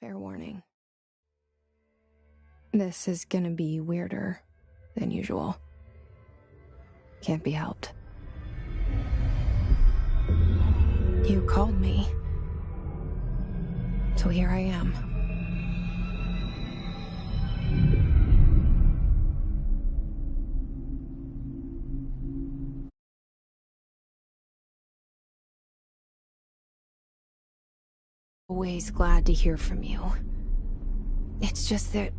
Fair warning. This is gonna be weirder than usual. Can't be helped. You called me. So here I am. Always glad to hear from you. It's just that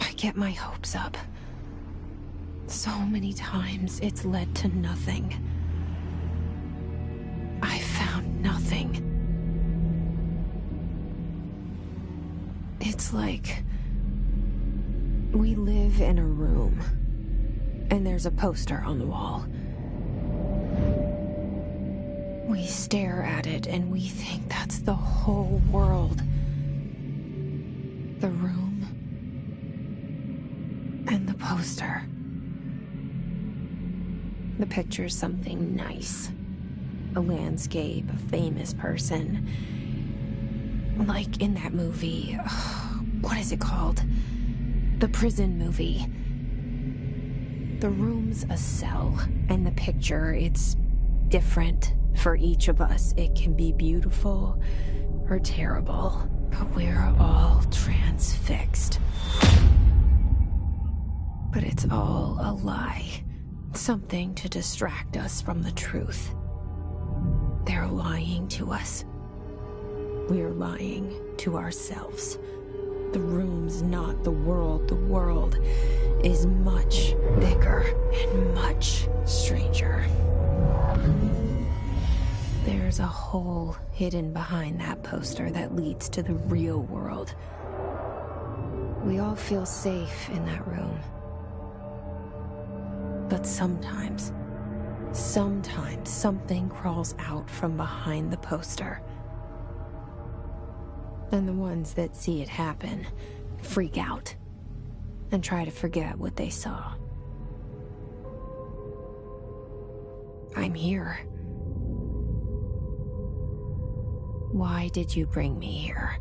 I get my hopes up. So many times it's led to nothing. I found nothing. It's like we live in a room, and there's a poster on the wall. We stare at it and we think that's the whole world. The room and the poster. The picture's something nice. A landscape, a famous person. Like in that movie, what is it called? The prison movie. The room's a cell, and the picture, it's different for each of us. It can be beautiful or terrible, but we're all transfixed. But it's all a lie. Something to distract us from the truth. They're lying to us. We're lying to ourselves. The room's not the world. The world is much bigger and much stranger. There's a hole hidden behind that poster that leads to the real world. We all feel safe in that room. But sometimes something crawls out from behind the poster. And the ones that see it happen freak out and try to forget what they saw. I'm here. Why did you bring me here?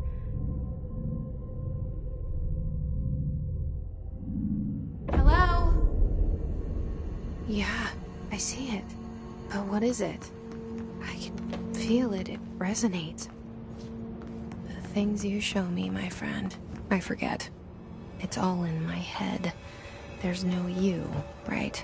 Hello? Yeah, I see it. But what is it? I can feel it. It resonates. The things you show me, my friend, I forget. It's all in my head. There's no you, right?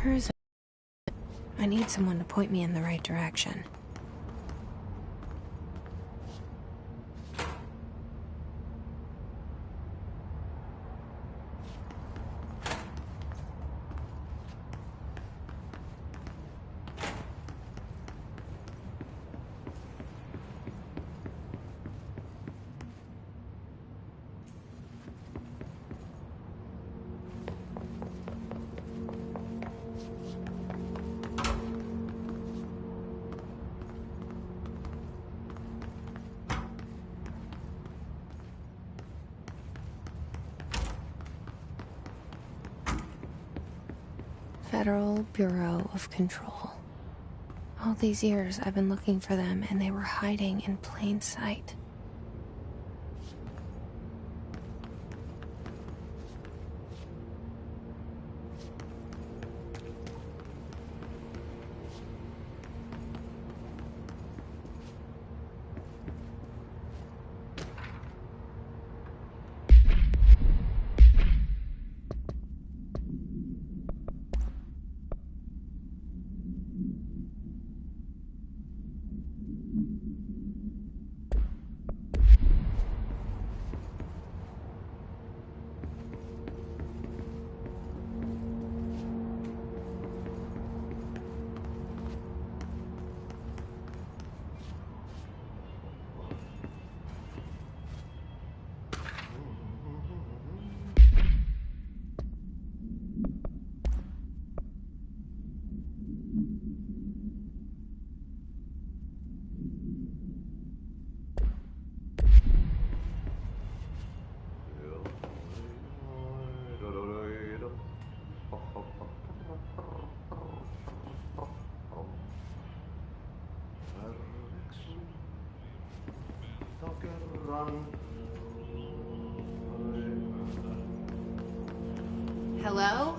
Where's it? I need someone to point me in the right direction. Federal Bureau of Control. All these years I've been looking for them, and they were hiding in plain sight. Hello?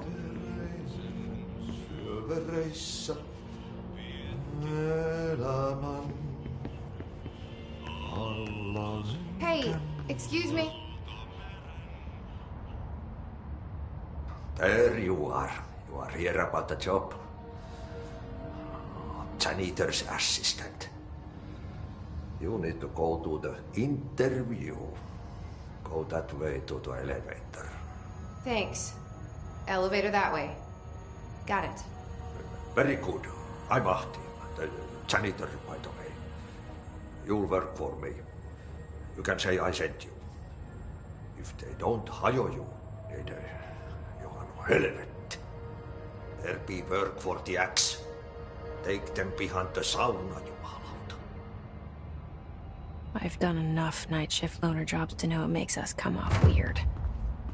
Hey, excuse me. There you are. You are here about the job. Janitor's assistant. You need to go to the interview. Go that way to the elevator. Thanks. Elevator that way. Got it. Very good. I'm Ahti, the janitor, by the way. You'll work for me. You can say I sent you. If they don't hire you, then you are relevant. There be work for the axe. Take them behind the sauna, you hallout. I've done enough night shift loner jobs to know it makes us come off weird.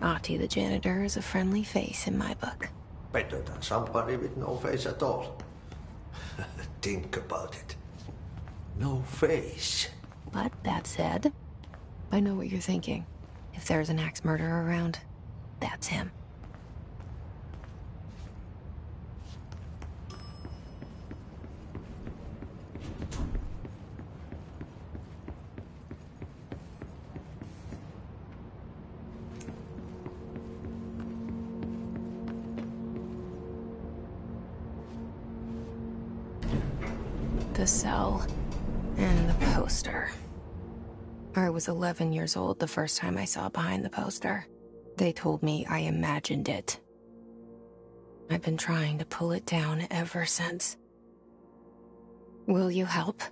Ahti the janitor is a friendly face in my book. Better than somebody with no face at all. Think about it. No face. But that said, I know what you're thinking. If there's an axe murderer around, that's him. The cell and the poster. I was 11 years old the first time I saw behind the poster. They told me I imagined it. I've been trying to pull it down ever since. Will you help?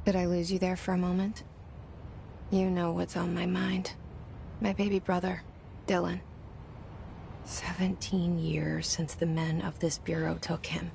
Did I lose you there for a moment? You know what's on my mind. My baby brother, Dylan. 17 years since the men of this bureau took him.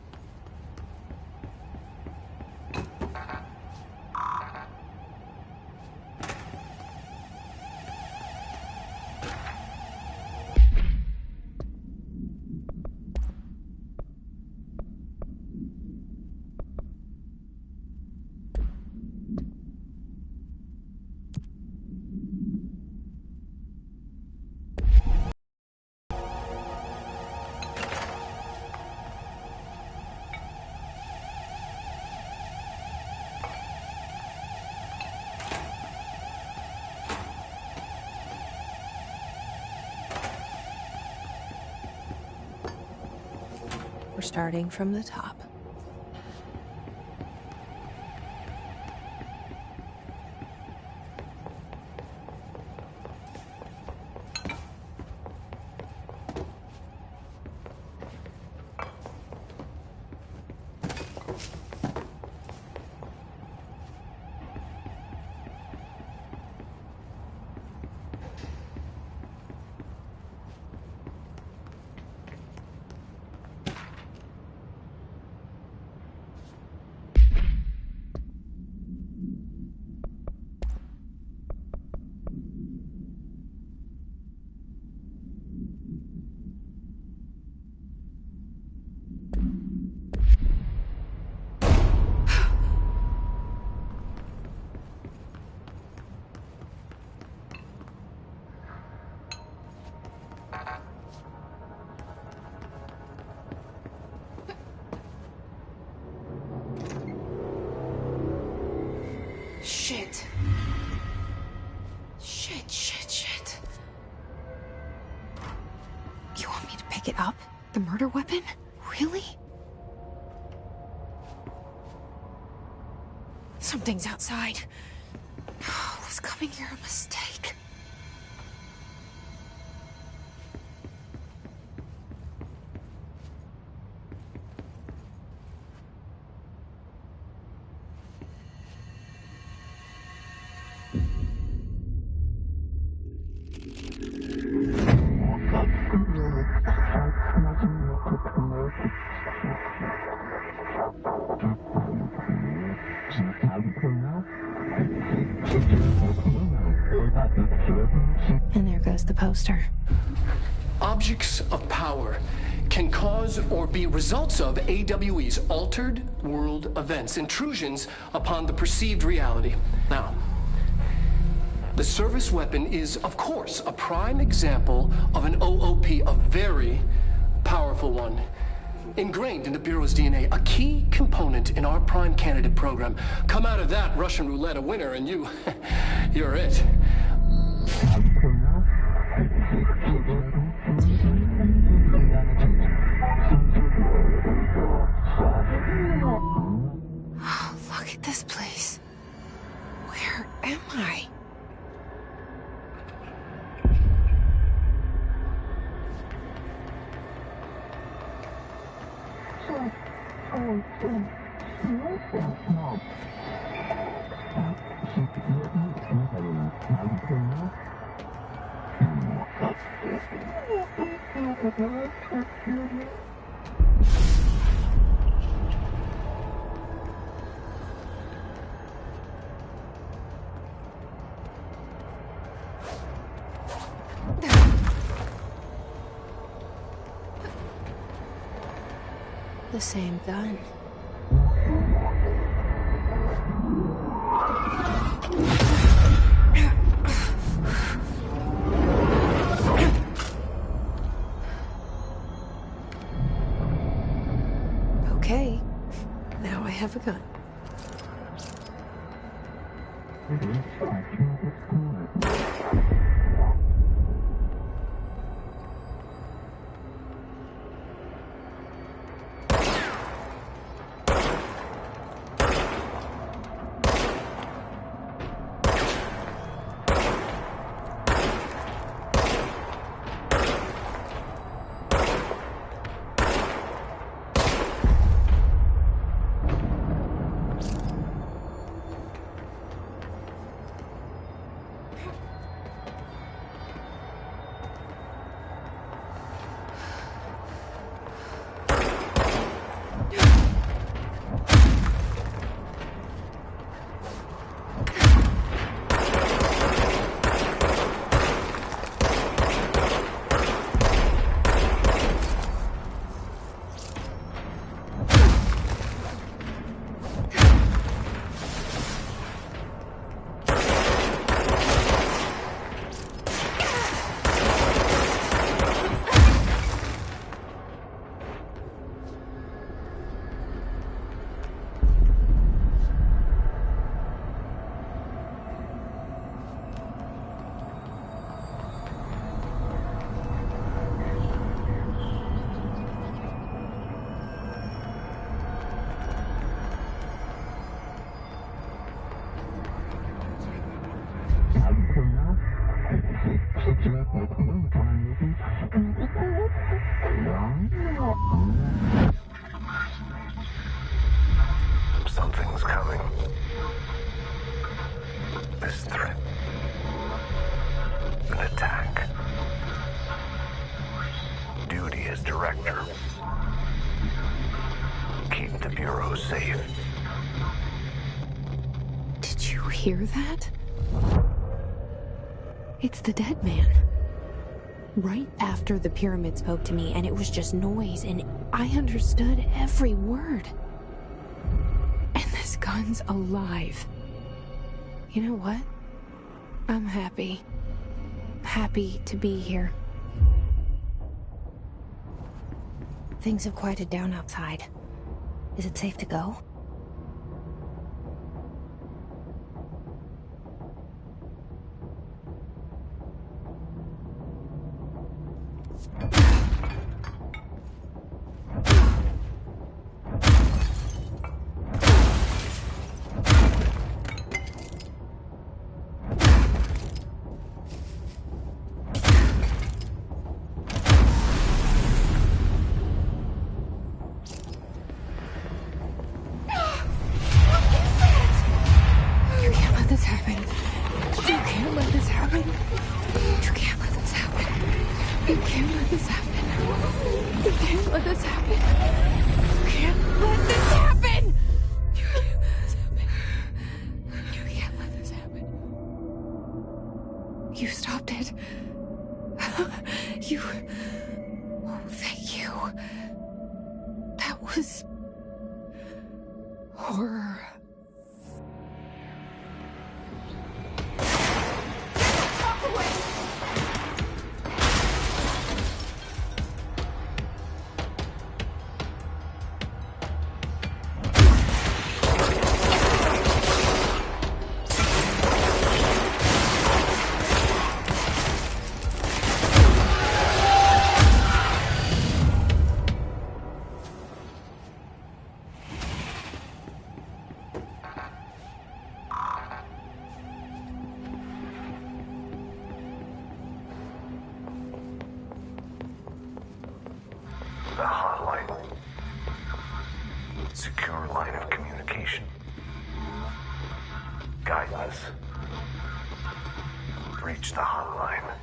We're starting from the top. Shit. Shit. You want me to pick it up? The murder weapon? Really? Something's outside. Was coming here a mistake? And there goes the poster. Objects of power can cause or be results of AWE's altered world events, intrusions upon the perceived reality. Now, the service weapon is, of course, a prime example of an OOP, a very powerful one. Ingrained in the Bureau's DNA, a key component in our prime candidate program. Come out of that Russian roulette a winner and you're it. Oh, look at this place. Where am I? The same gun. Okay, now I have a gun. Something's coming. This threat. An attack. Duty as director. Keep the Bureau safe. Did you hear that? It's the dead man. Right after the pyramid spoke to me, and it was just noise, and I understood every word. And this gun's alive. You know what? I'm happy. Happy to be here. Things have quieted down outside. Is it safe to go? was horror. The hotline. Secure line of communication. Guidance. Reach the hotline.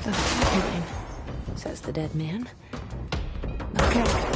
The hotline, says the dead man. Okay.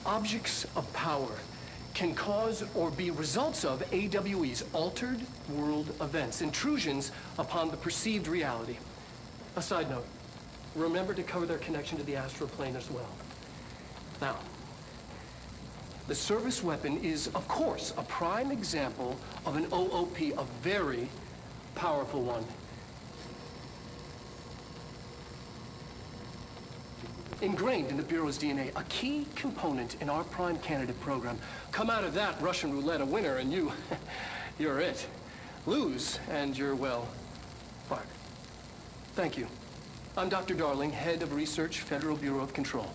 Objects of power can cause or be results of AWE's altered world events, intrusions upon the perceived reality. A side note, remember to cover their connection to the astral plane as well. Now, the service weapon is, of course, a prime example of an OOP, a very powerful one. Ingrained in the Bureau's DNA, a key component in our prime candidate program. Come out of that Russian roulette a winner and you're it. Lose and you're, well, fired. Thank you. I'm Dr. Darling, head of research, Federal Bureau of Control.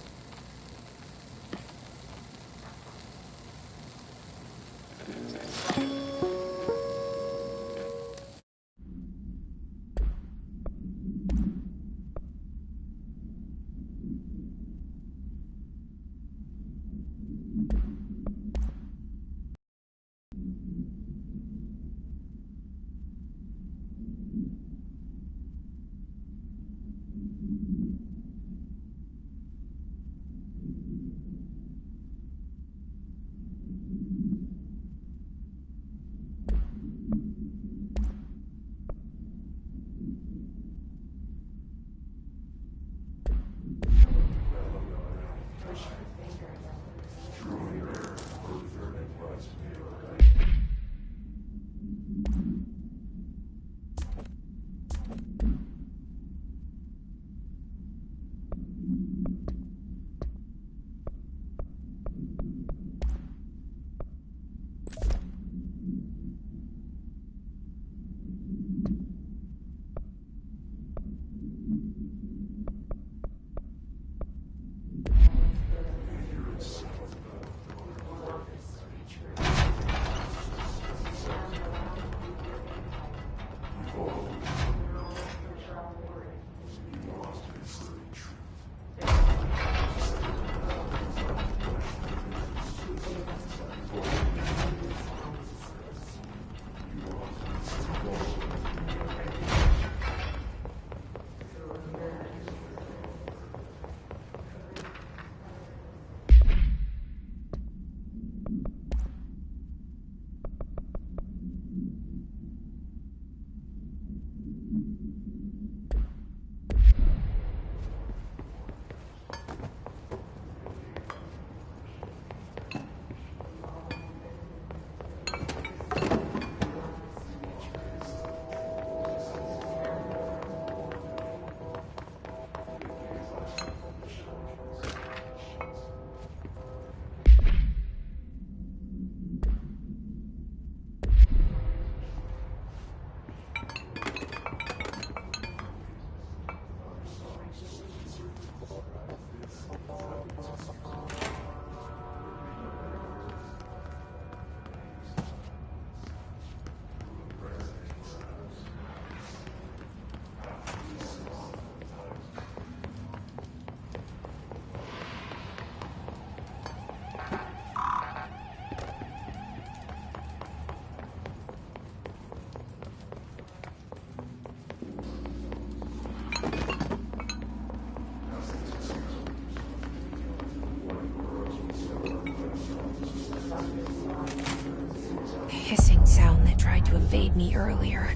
sound that tried to invade me earlier.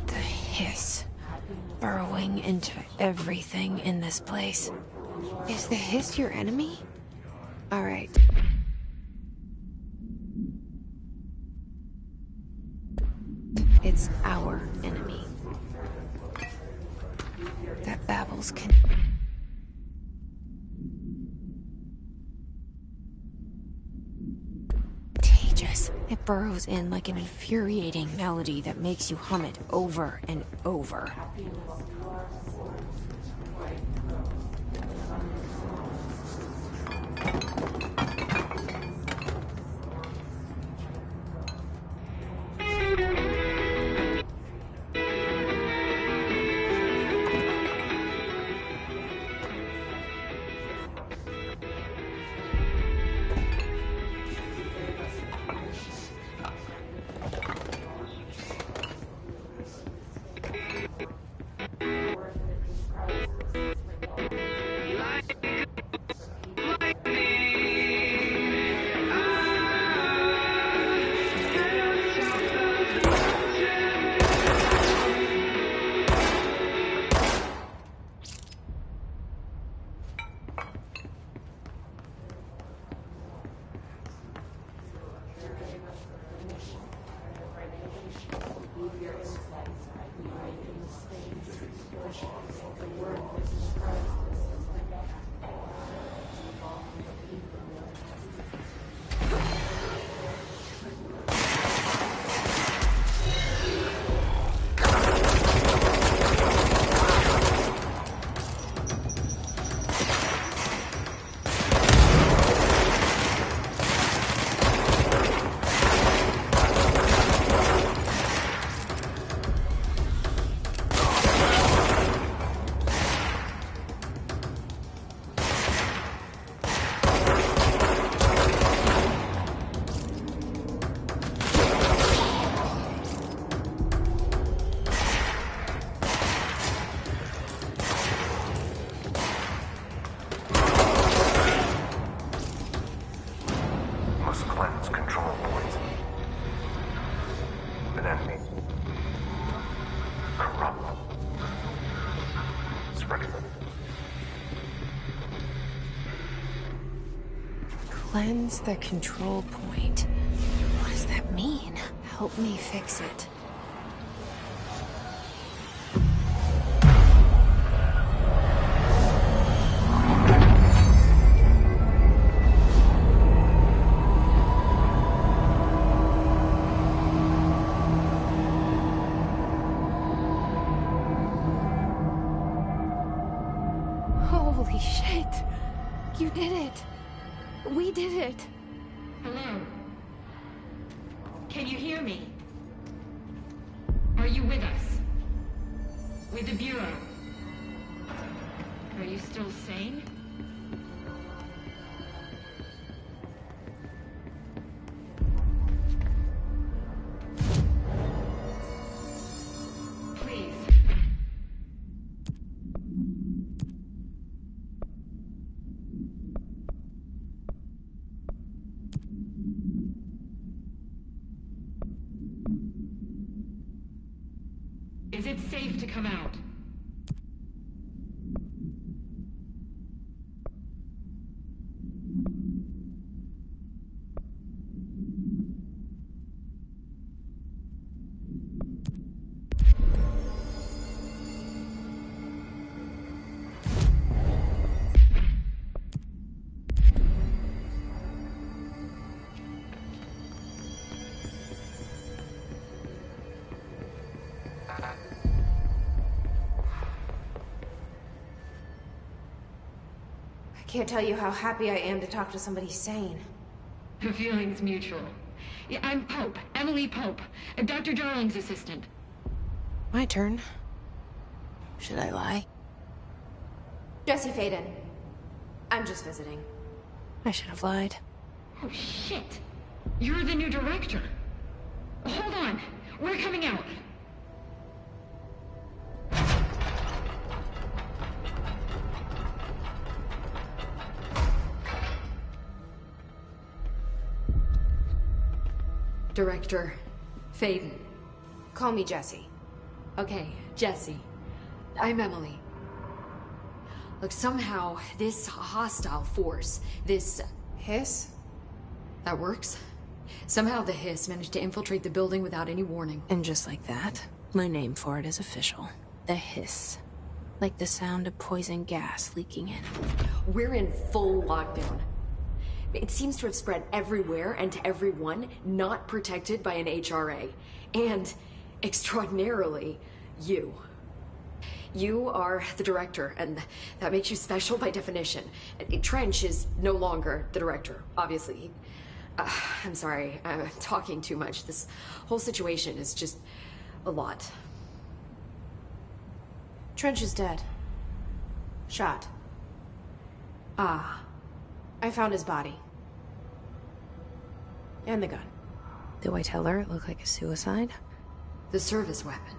The hiss. Burrowing into everything in this place. Is the hiss your enemy? Alright. It's our enemy. That babbles contagious. It burrows in like an infuriating melody that makes you hum it over and over. Cleanse the control point. What does that mean? Help me fix it. Holy shit! You did it! We did it! Hello? Can you hear me? Are you with us? With the Bureau? Are you still sane? Please. Is it safe to come out? I can't tell you how happy I am to talk to somebody sane. The feeling's mutual. Yeah, I'm Pope, Emily Pope, Dr. Darling's assistant. My turn. Should I lie? Jesse Faden. I'm just visiting. I should have lied. Oh, shit. You're the new director. Hold on. We're coming out. Director, Faden. Call me Jessie. Okay, Jessie. I'm Emily. Look, somehow, this hostile force, this... Hiss? That works. Somehow the hiss managed to infiltrate the building without any warning. And just like that, my name for it is official. The hiss. Like the sound of poison gas leaking in. We're in full lockdown. It seems to have spread everywhere and to everyone not protected by an HRA. And, extraordinarily, you. You are the director, and that makes you special by definition. Trench is no longer the director, obviously. I'm sorry, I'm talking too much. This whole situation is just a lot. Trench is dead. Shot. Ah. I found his body. And the gun. Do I tell her it looked like a suicide? The service weapon.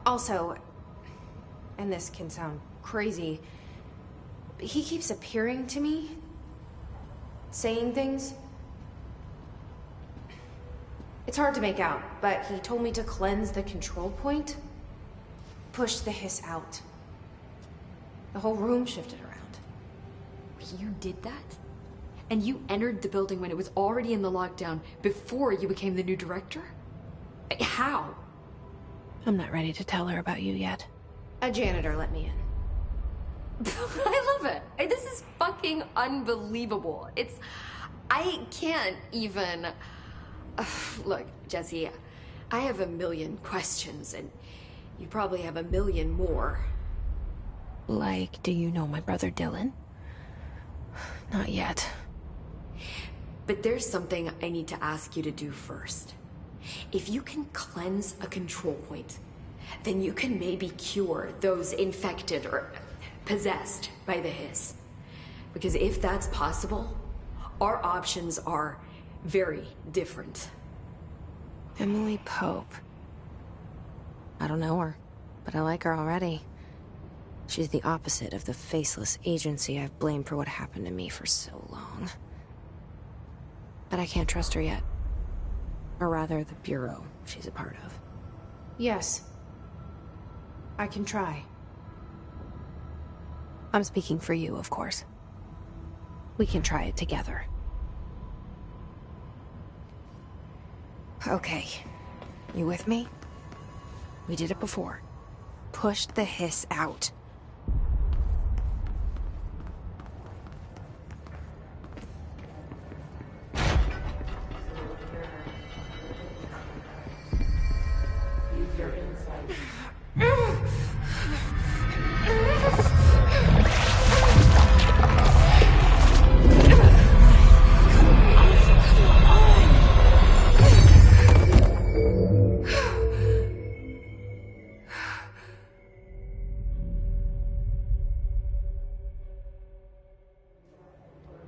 Also, and this can sound crazy, but he keeps appearing to me, saying things. It's hard to make out, but he told me to cleanse the control point, push the hiss out. The whole room shifted around. You did that? And you entered the building when it was already in the lockdown before you became the new director? How? I'm not ready to tell her about you yet. A janitor let me in. I love it. This is fucking unbelievable. I can't even... Look, Jessie, I have a million questions, and you probably have a million more. Like, do you know my brother Dylan? Not yet. But there's something I need to ask you to do first. If you can cleanse a control point, then you can maybe cure those infected or possessed by the hiss. Because if that's possible, our options are very different. Emily Pope. I don't know her, but I like her already. She's the opposite of the faceless agency I've blamed for what happened to me for so long. But I can't trust her yet. Or rather, the bureau she's a part of. Yes. I can try. I'm speaking for you, of course. We can try it together. Okay. You with me? We did it before. Pushed the hiss out.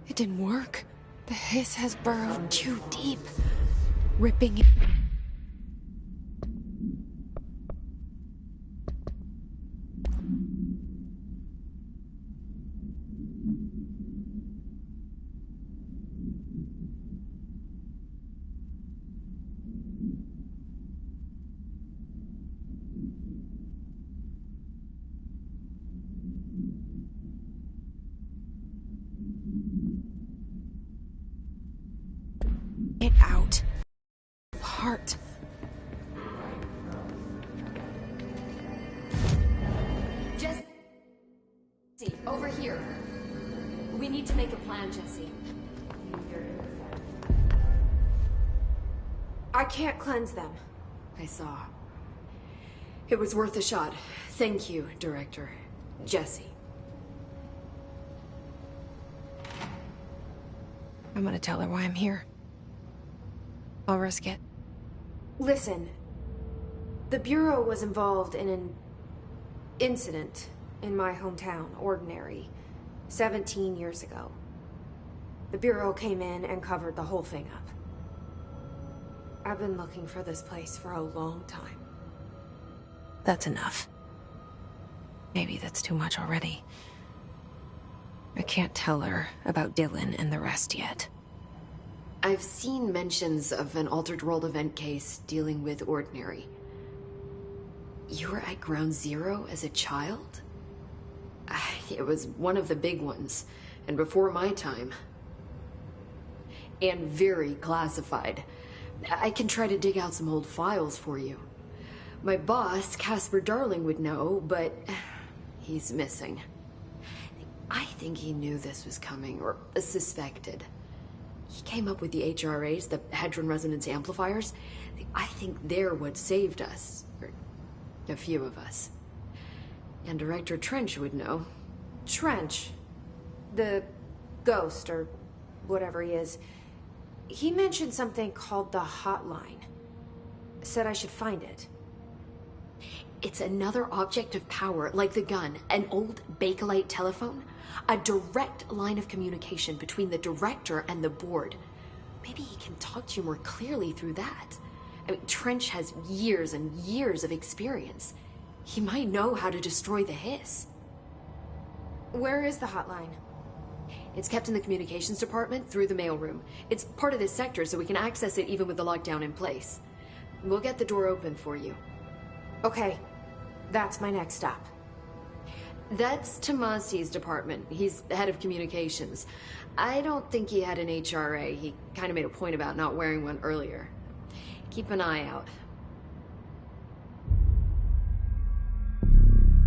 It didn't work. The hiss has burrowed too deep, ripping it out. Apart. Jesse, over here. We need to make a plan, Jesse. I can't cleanse them. I saw. It was worth a shot. Thank you, Director. Jesse. I'm gonna tell her why I'm here. I'll risk it. Listen, the Bureau was involved in an incident in my hometown, Ordinary, 17 years ago. The Bureau came in and covered the whole thing up. I've been looking for this place for a long time. That's enough. Maybe that's too much already. I can't tell her about Dylan and the rest yet. I've seen mentions of an Altered World event case dealing with Ordinary. You were at Ground Zero as a child? It was one of the big ones, and before my time. And very classified. I can try to dig out some old files for you. My boss, Casper Darling, would know, but he's missing. I think he knew this was coming, or suspected. He came up with the HRAs, the Hadron Resonance Amplifiers. I think they're what saved us. Or a few of us. And Director Trench would know. Trench? The ghost, or whatever he is. He mentioned something called the Hotline. Said I should find it. It's another object of power, like the gun, an old Bakelite telephone. A direct line of communication between the director and the board. Maybe he can talk to you more clearly through that. I mean, Trench has years and years of experience. He might know how to destroy the Hiss. Where is the hotline? It's kept in the communications department through the mailroom. It's part of this sector, so we can access it even with the lockdown in place. We'll get the door open for you. Okay, that's my next stop. That's Tomasi's department. He's head of communications. I don't think he had an HRA. He kind of made a point about not wearing one earlier. Keep an eye out.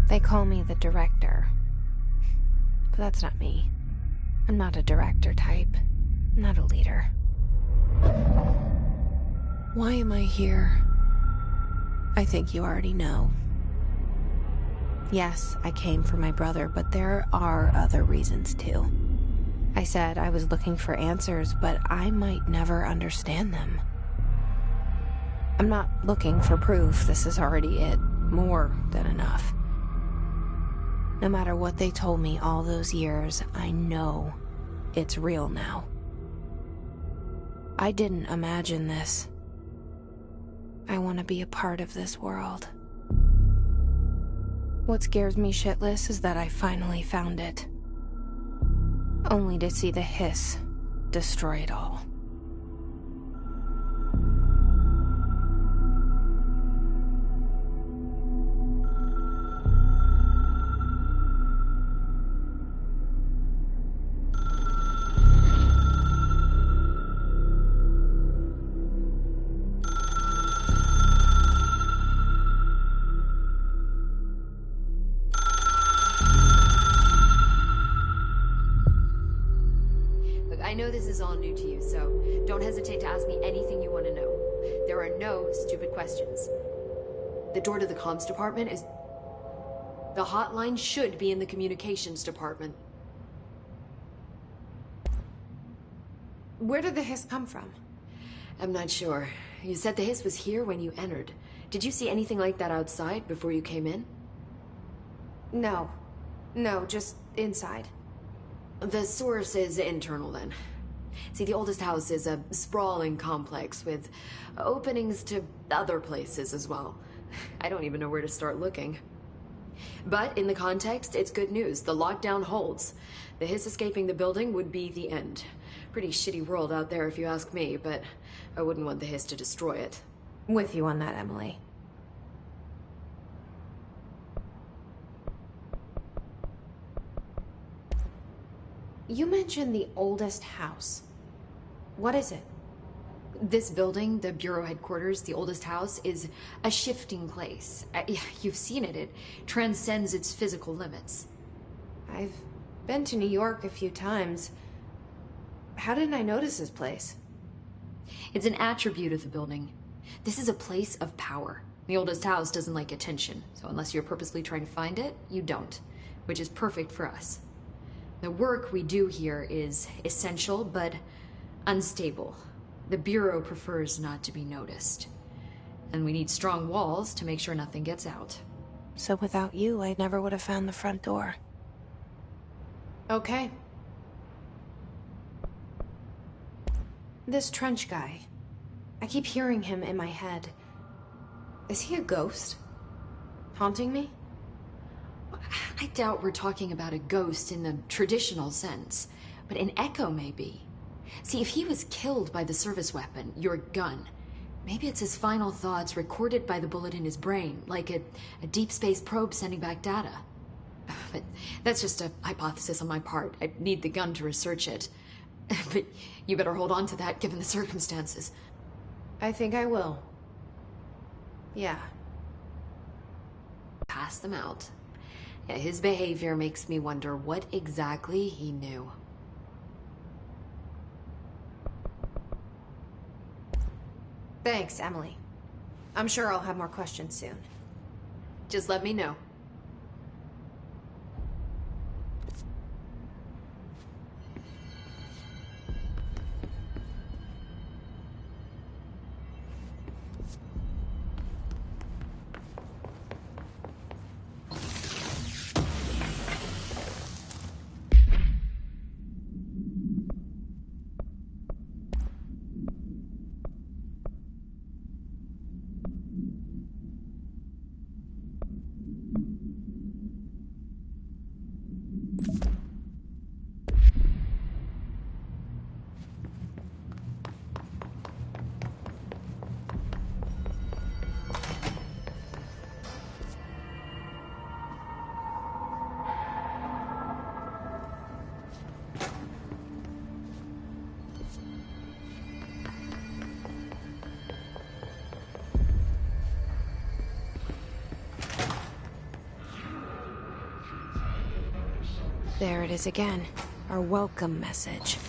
They call me the director. But that's not me. I'm not a director type. I'm not a leader. Why am I here? I think you already know. Yes, I came for my brother, but there are other reasons too. I said I was looking for answers, but I might never understand them. I'm not looking for proof. This is already it. More than enough. No matter what they told me all those years, I know it's real now. I didn't imagine this. I want to be a part of this world. What scares me shitless is that I finally found it. Only to see the Hiss destroy it all. I know this is all new to you, so don't hesitate to ask me anything you want to know. There are no stupid questions. The door to the comms department is... The hotline should be in the communications department. Where did the Hiss come from? I'm not sure. You said the Hiss was here when you entered. Did you see anything like that outside before you came in? No. No, just inside. The source is internal, then. See, the oldest house is a sprawling complex with openings to other places as well. I don't even know where to start looking. But in the context, it's good news. The lockdown holds. The Hiss escaping the building would be the end. Pretty shitty world out there if you ask me, but I wouldn't want the Hiss to destroy it. With you on that, Emily. You mentioned the oldest house. What is it? This building, the Bureau headquarters, the oldest house, is a shifting place. You've seen it. It transcends its physical limits. I've been to New York a few times. How didn't I notice this place? It's an attribute of the building. This is a place of power. The oldest house doesn't like attention, so unless you're purposely trying to find it, you don't, which is perfect for us. The work we do here is essential, but unstable. The Bureau prefers not to be noticed. And we need strong walls to make sure nothing gets out. So without you, I never would have found the front door. Okay. This Trench guy. I keep hearing him in my head. Is he a ghost? Haunting me? I doubt we're talking about a ghost in the traditional sense, but an echo maybe. See, if he was killed by the service weapon, your gun, maybe it's his final thoughts recorded by the bullet in his brain, like a deep space probe sending back data. But that's just a hypothesis on my part. I need the gun to research it. But you better hold on to that, given the circumstances. I think I will. Yeah. Pass them out. Yeah, his behavior makes me wonder what exactly he knew. Thanks, Emily. I'm sure I'll have more questions soon. Just let me know. There it is again. Our welcome message.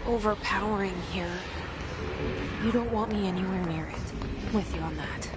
Overpowering here. You don't want me anywhere near it. I'm with you on that.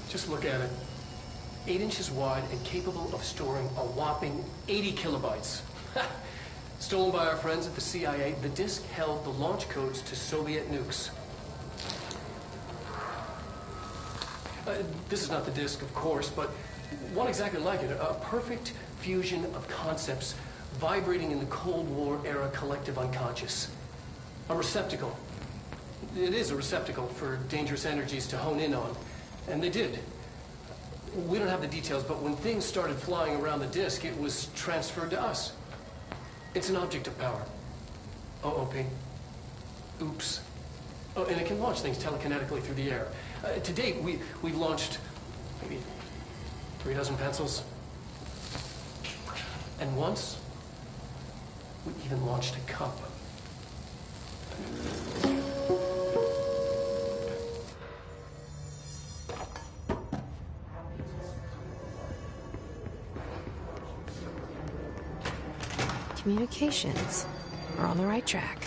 Just look at it. 8 inches wide and capable of storing a whopping 80 kilobytes. Stolen by our friends at the CIA, the disk held the launch codes to Soviet nukes. This is not the disk, of course, but one exactly like it. A perfect fusion of concepts vibrating in the Cold War era collective unconscious. A receptacle. It is a receptacle for dangerous energies to hone in on. And they did. We don't have the details, but when things started flying around the disk, it was transferred to us. It's an object of power. OOP. Oops. Oh, and it can launch things telekinetically through the air. To date, we've launched maybe 3 dozen pencils. And once, we even launched a cup. Communications. We're on the right track.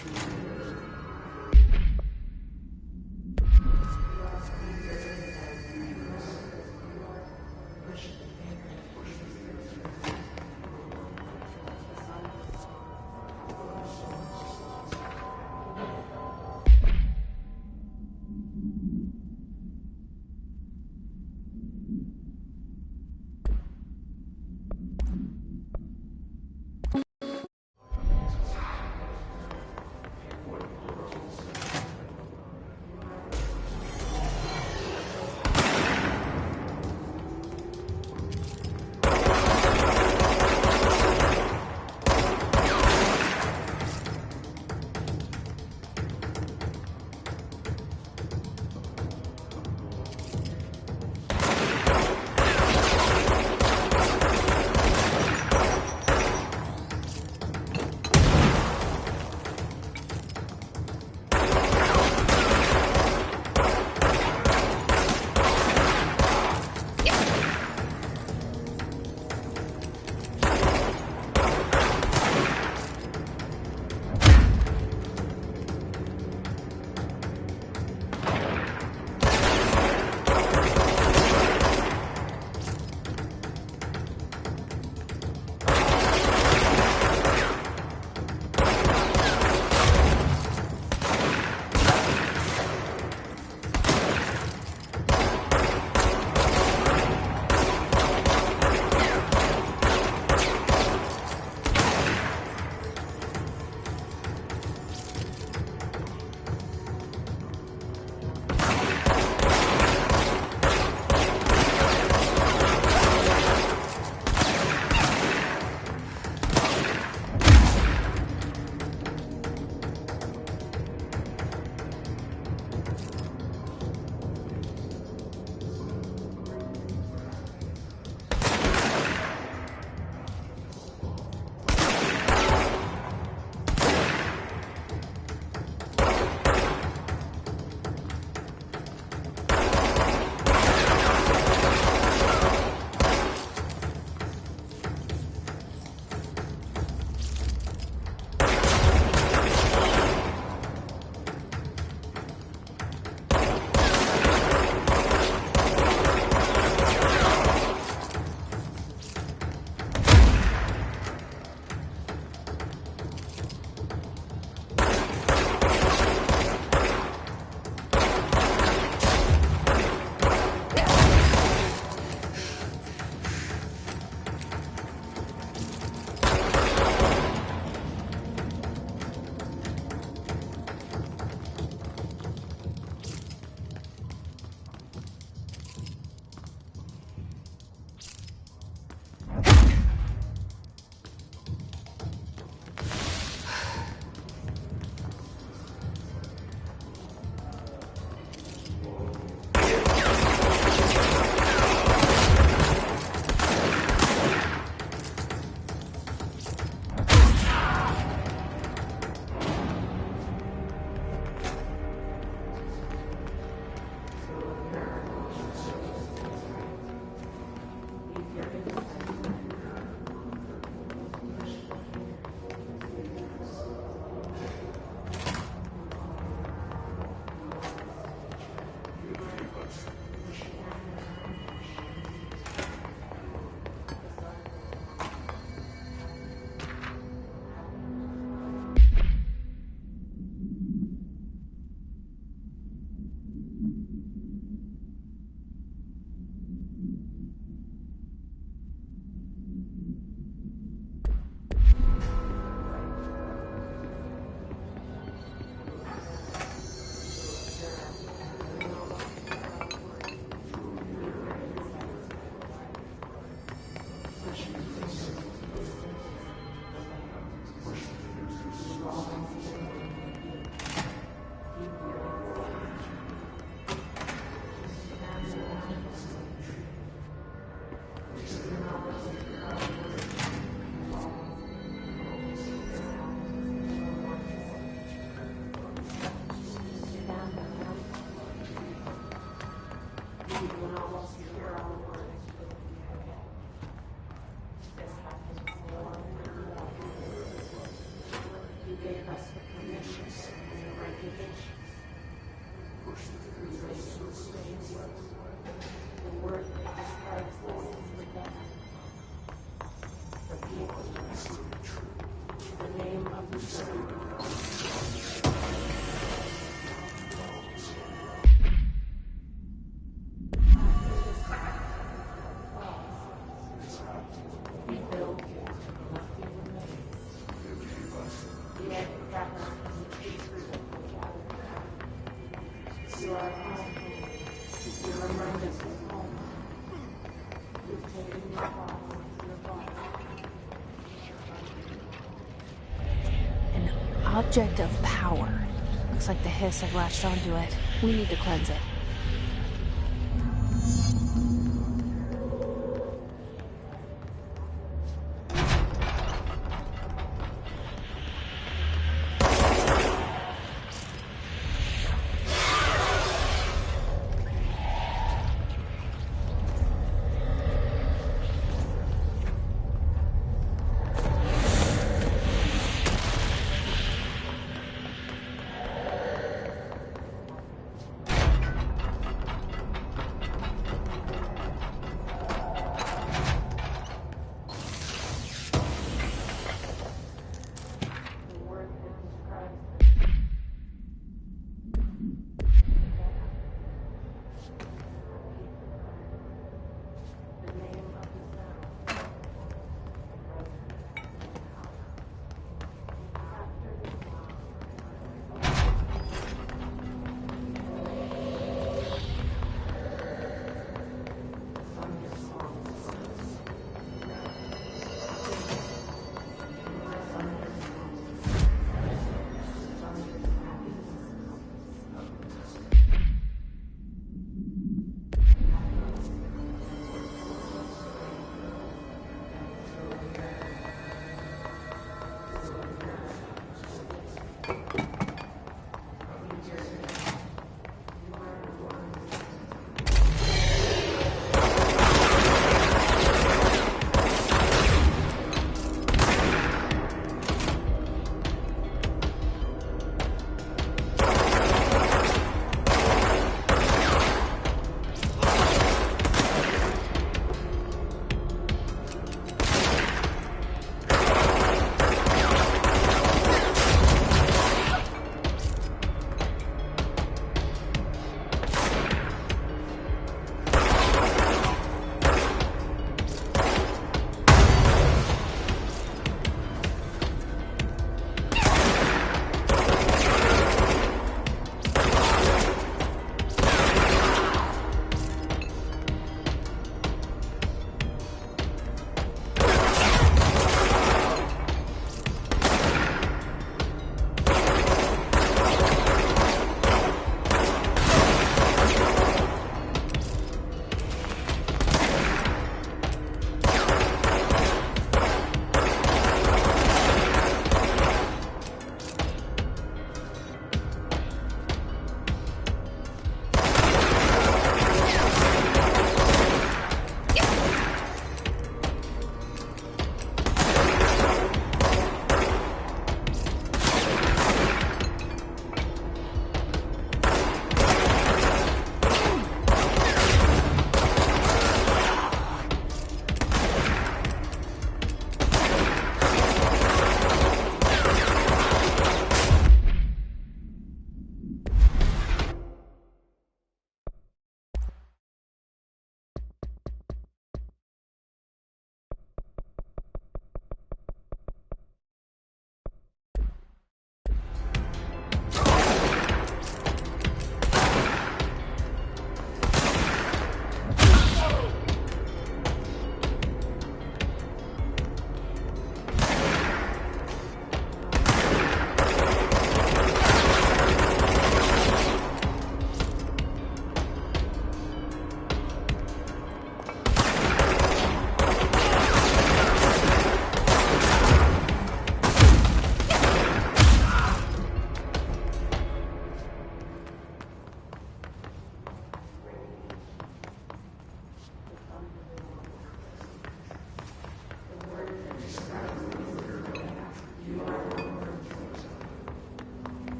An object of power. Looks like the hiss have latched onto it. We need to cleanse it.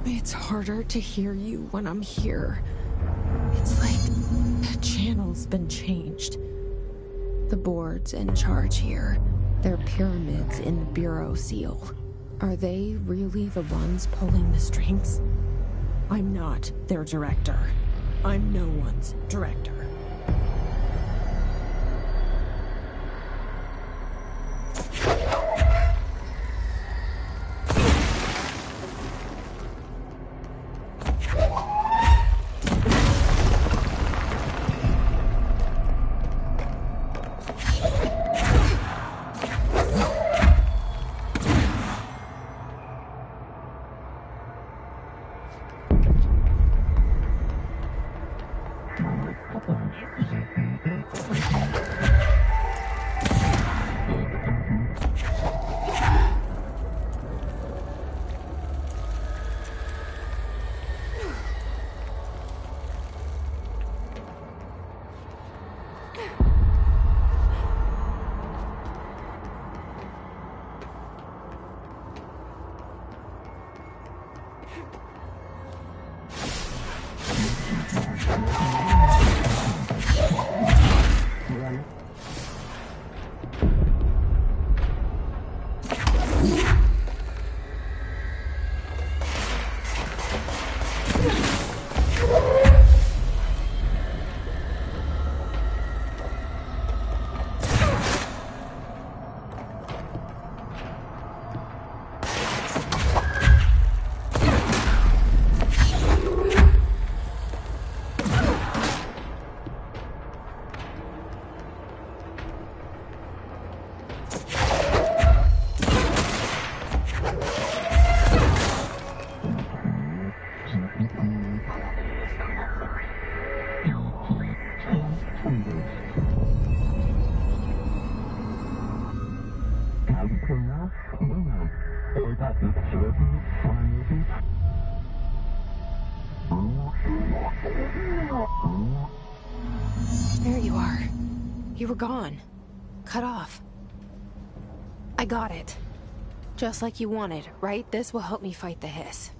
It's harder to hear you when I'm here. It's like the channel's been changed. The board's in charge here. They're pyramids in the Bureau seal. Are they really the ones pulling the strings? I'm not their director. I'm no one's director. There you are. You were gone. Cut off. I got it. Just like you wanted, right? This will help me fight the hiss.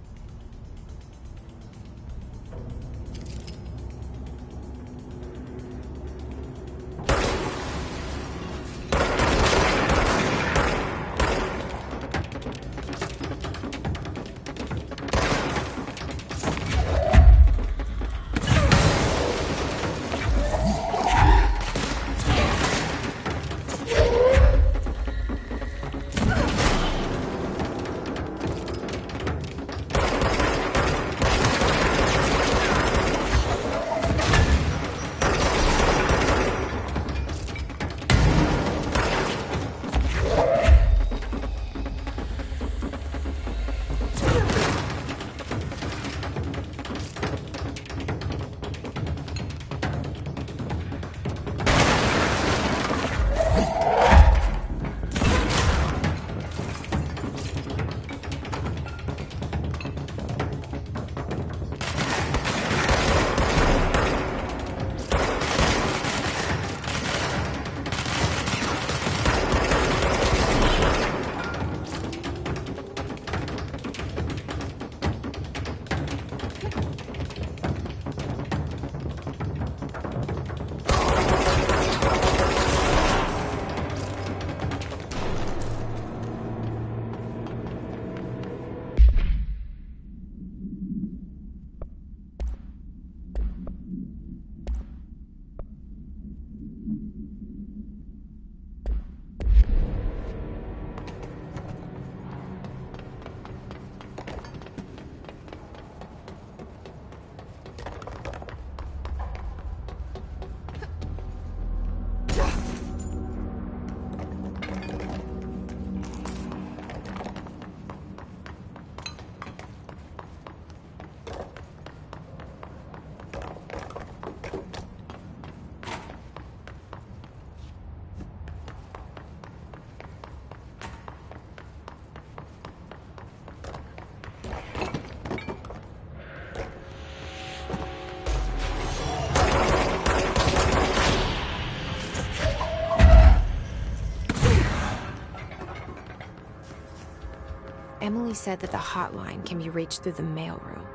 Emily said that the hotline can be reached through the mailroom.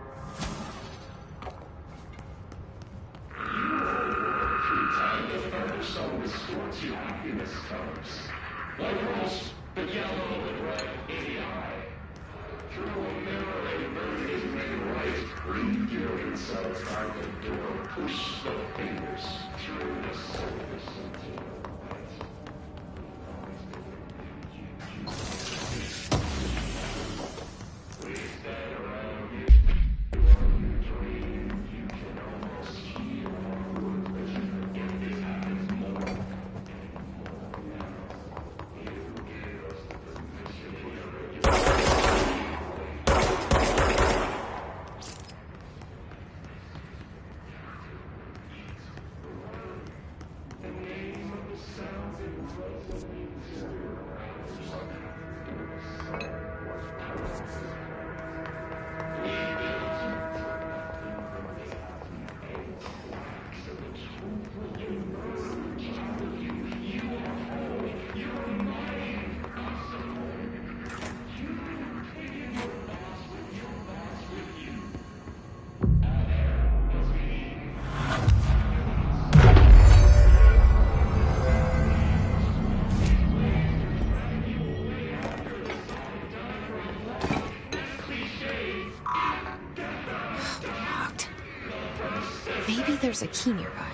Maybe there's a key nearby.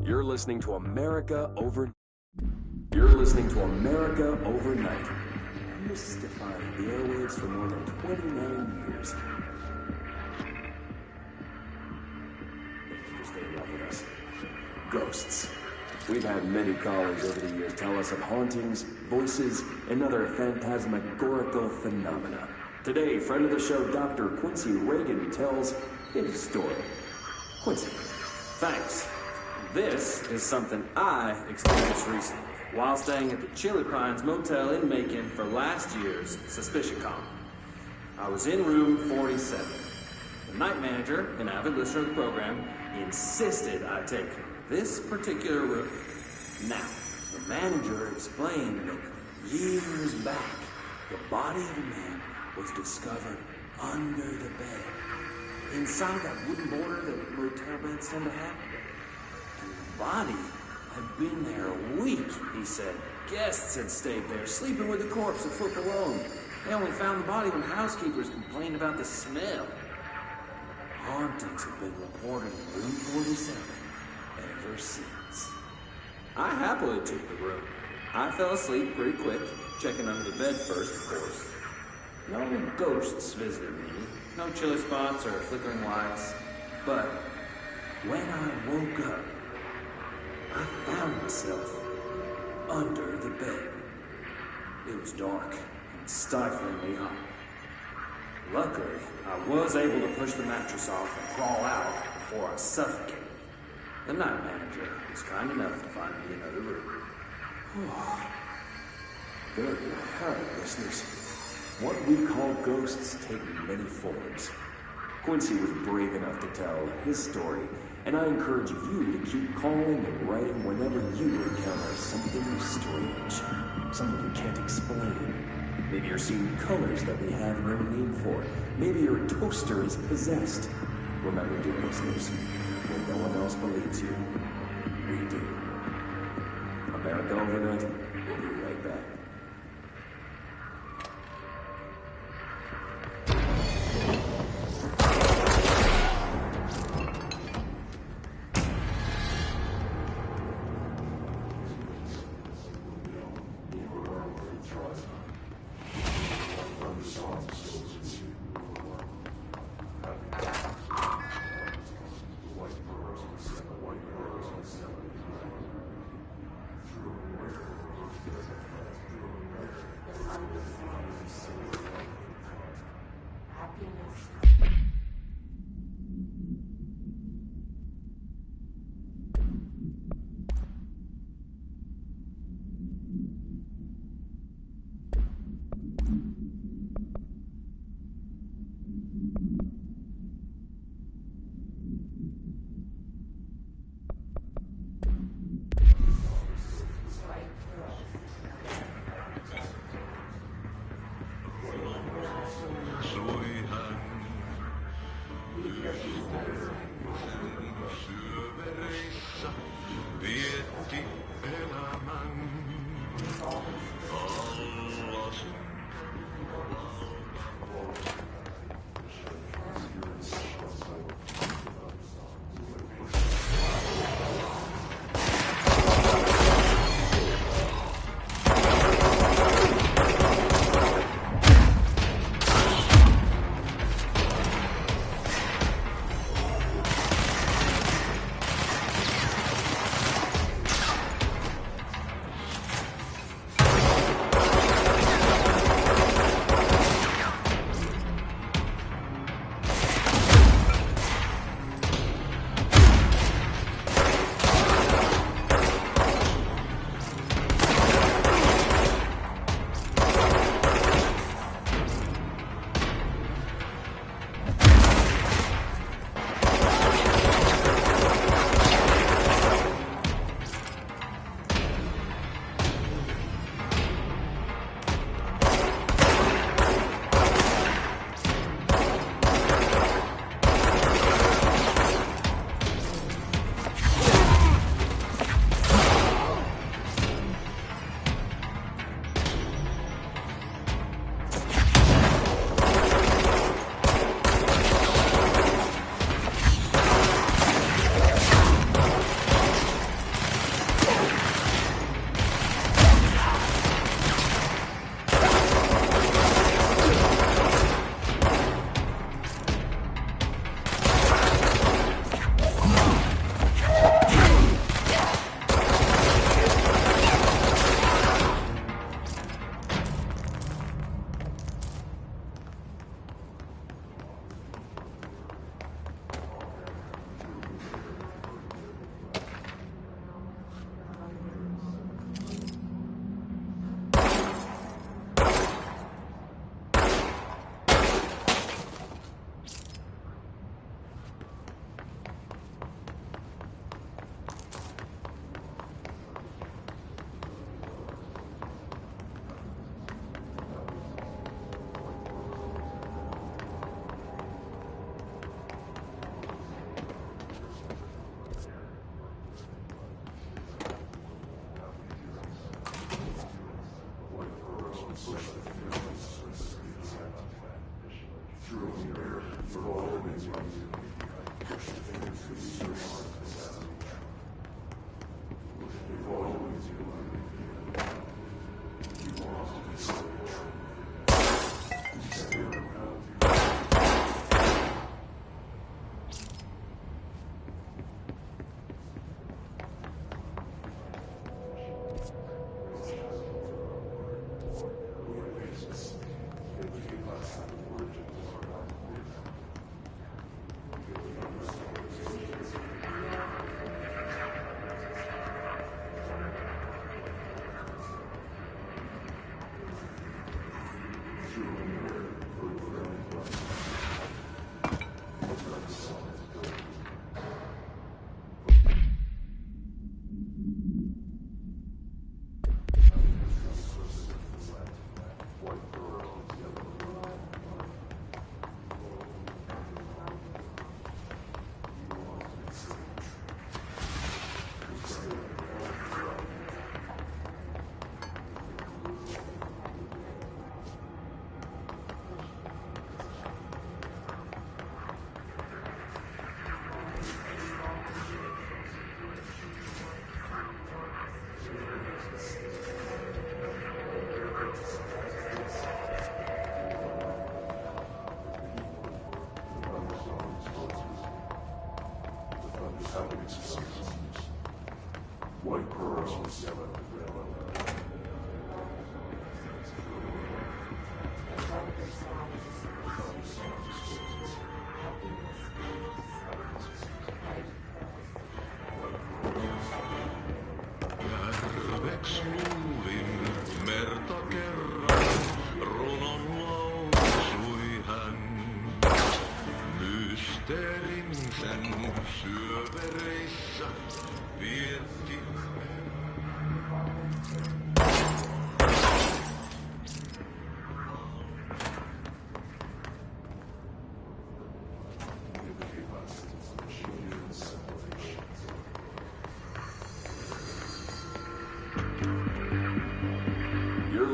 You're listening to America Over... You're listening to America Overnight. Mystifying the airwaves for more than 29 years. Just stay in love with us. Ghosts. We've had many callers over the years tell us of hauntings, voices, and other phantasmagorical phenomena. Today, friend of the show, Dr. Quincy Reagan, tells his story. Quincy, thanks. This is something I experienced recently while staying at the Chili Pines Motel in Macon for last year's SuspicionCon. I was in room 47. The night manager, an avid listener of the program, insisted I take this particular room. Now, the manager explained that years back, the body of a man was discovered under the bed, inside that wooden border that motel beds tend to have. The body had been there a week, he said. Guests had stayed there, sleeping with the corpse a foot below them. They only found the body when housekeepers complained about the smell. Hauntings have been reported in room 47 ever since. I happily took the room. I fell asleep pretty quick, checking under the bed first, of course. No ghosts visited me, no chilly spots or flickering lights. But when I woke up, I found myself under the bed. It was dark and stiflingly hot. Luckily, I was able to push the mattress off and crawl out before I suffocated. The night manager was kind enough to find me another room. There you have it, listeners. What we call ghosts take many forms. Quincy was brave enough to tell his story, and I encourage you to keep calling and writing whenever you encounter something strange, something you can't explain. Maybe you're seeing colors that we have no name for. Maybe your toaster is possessed. Remember, dear listeners, when no one else believes you, we do. America Overnight, we'll be right back.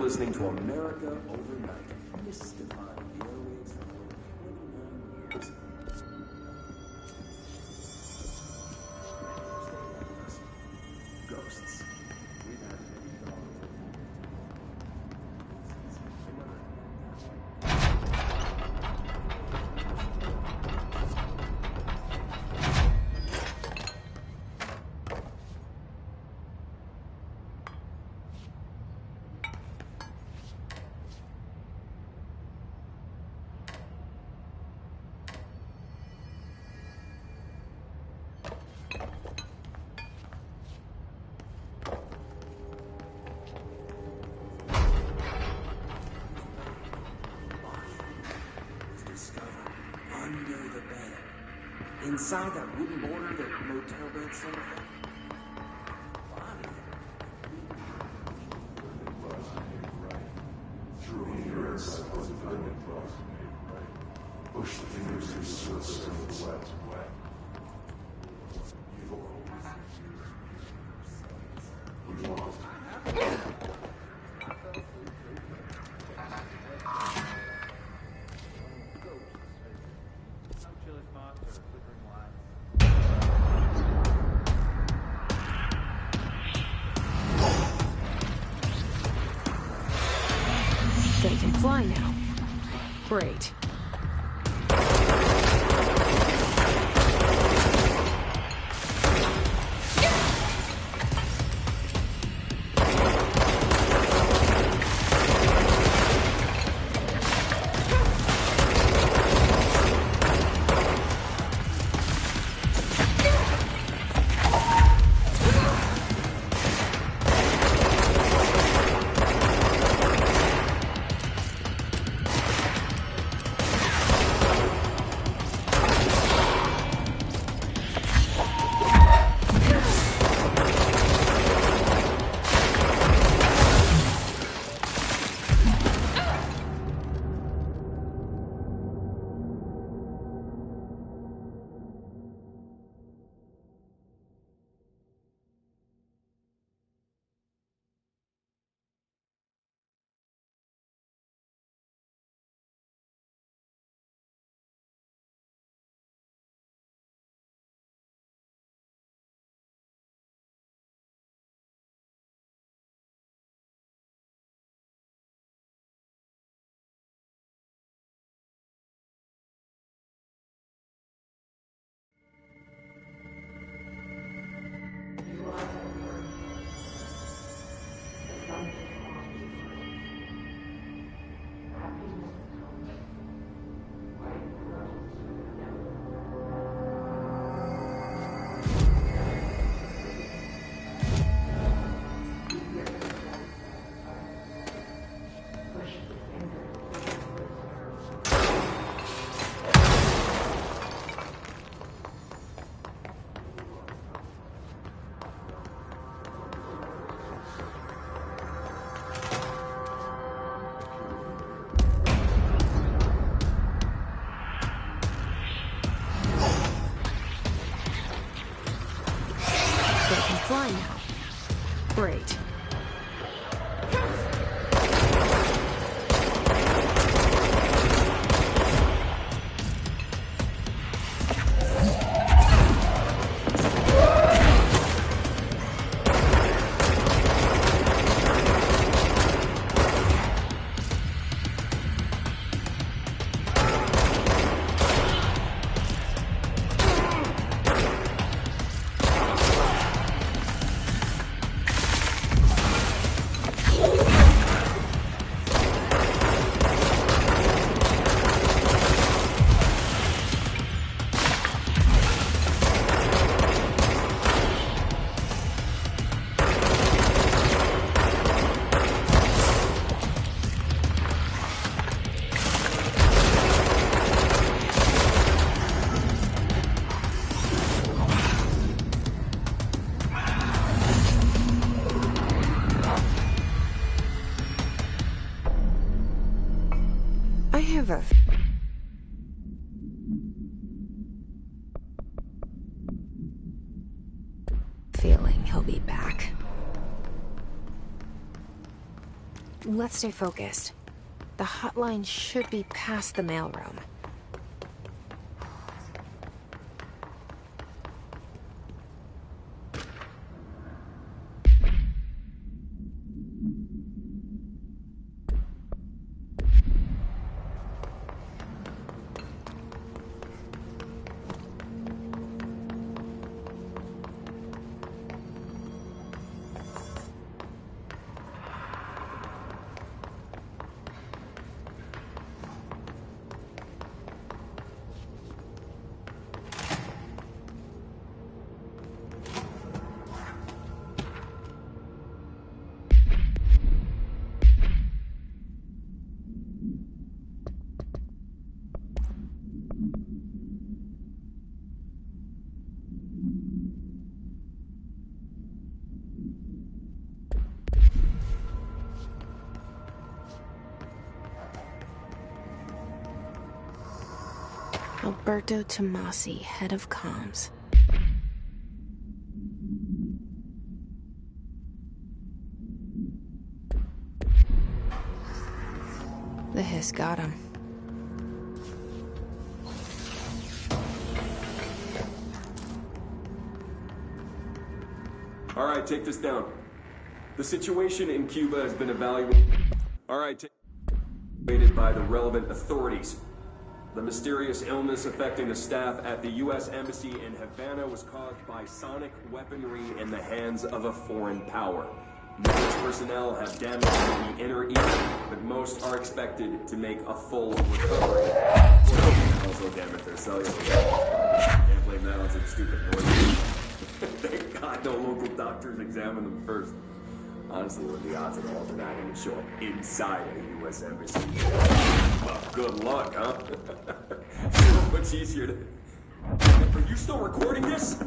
Listening to America Overnight, mystifying the airwaves for more than 29 years. Ghosts. We've had many inside that wooden border that motel bed set up. Through here and support the limit right. Push the fingers to the surface of the wet. We lost. They can fly now. Great. have a feeling he'll be back. Let's stay focused. The hotline should be past the mailroom. Alberto Tomasi, head of comms. The hiss got him. All right, take this down. The situation in Cuba has been evaluated by the relevant authorities. The mysterious illness affecting the staff at the U.S. Embassy in Havana was caused by sonic weaponry in the hands of a foreign power. Most personnel have damage to the inner ear, but most are expected to make a full recovery. Also damage their cellular. Can't blame that on some stupid noise. Thank God no local doctors examine them first. Honestly, what are the odds of all of that even show up inside a U.S. Embassy? Well, good luck, huh? So much easier to... Are you still recording this?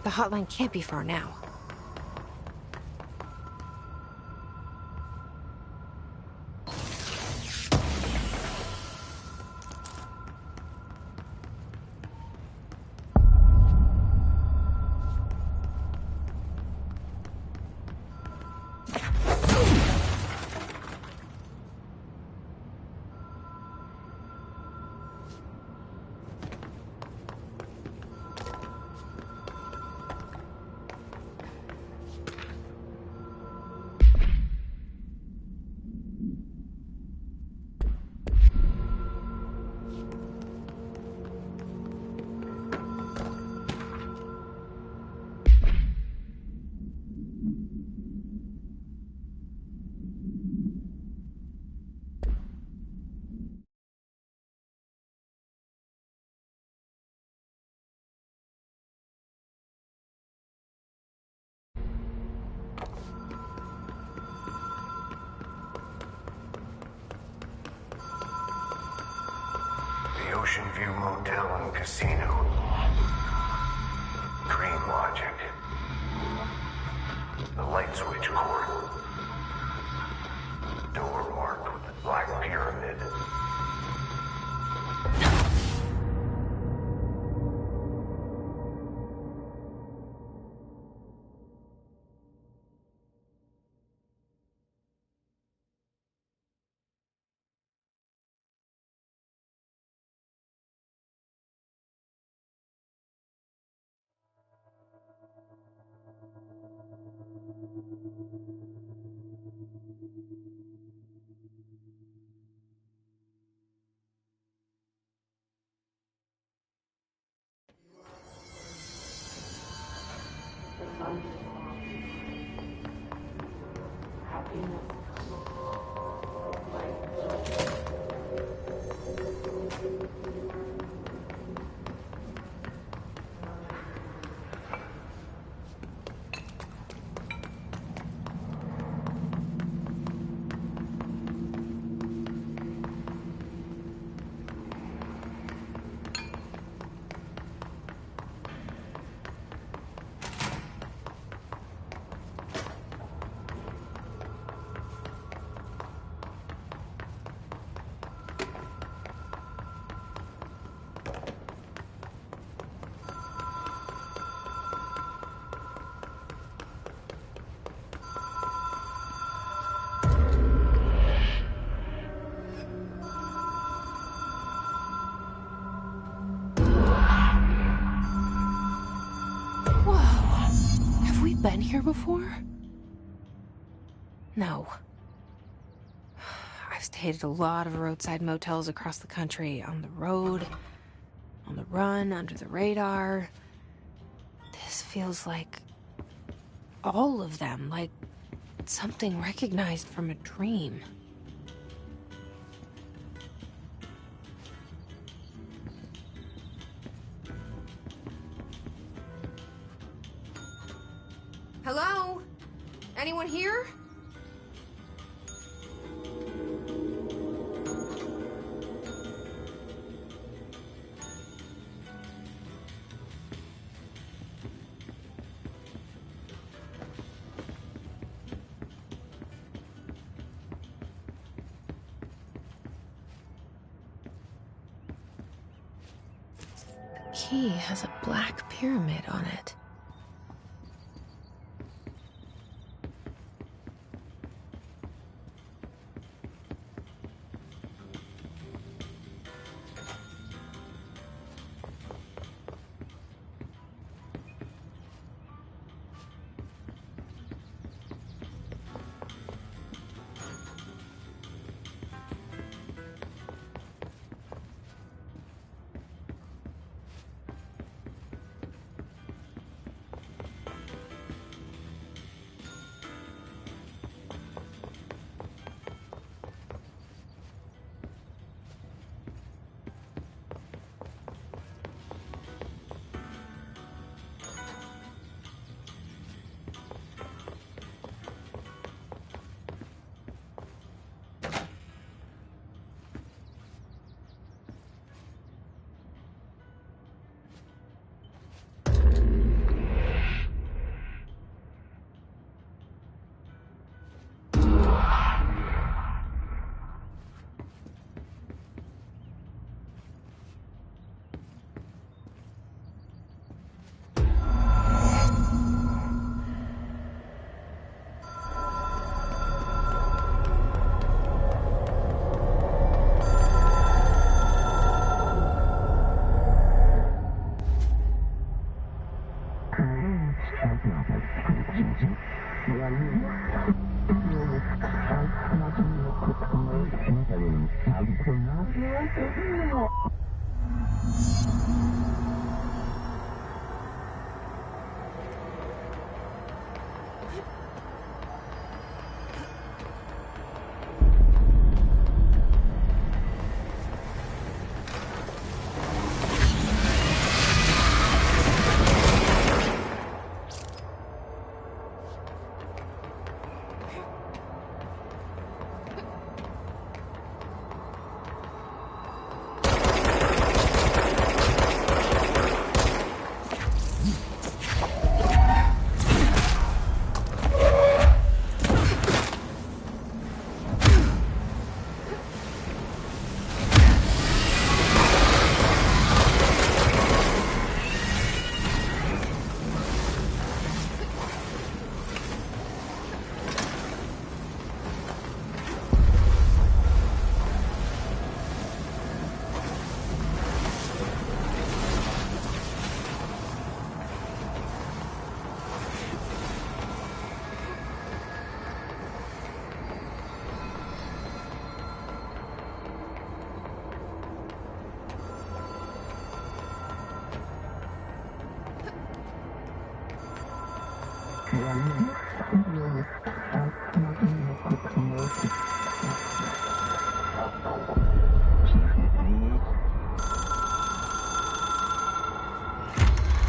The hotline can't be far now. Ocean View Motel and Casino. Dream Logic. The light switch cord. Door marked with the Black Pyramid. been here before? No. I've stayed at a lot of roadside motels across the country, on the road, on the run, under the radar. This feels like all of them, like something recognized from a dream. Hello? Anyone here? The key has a black pyramid on it.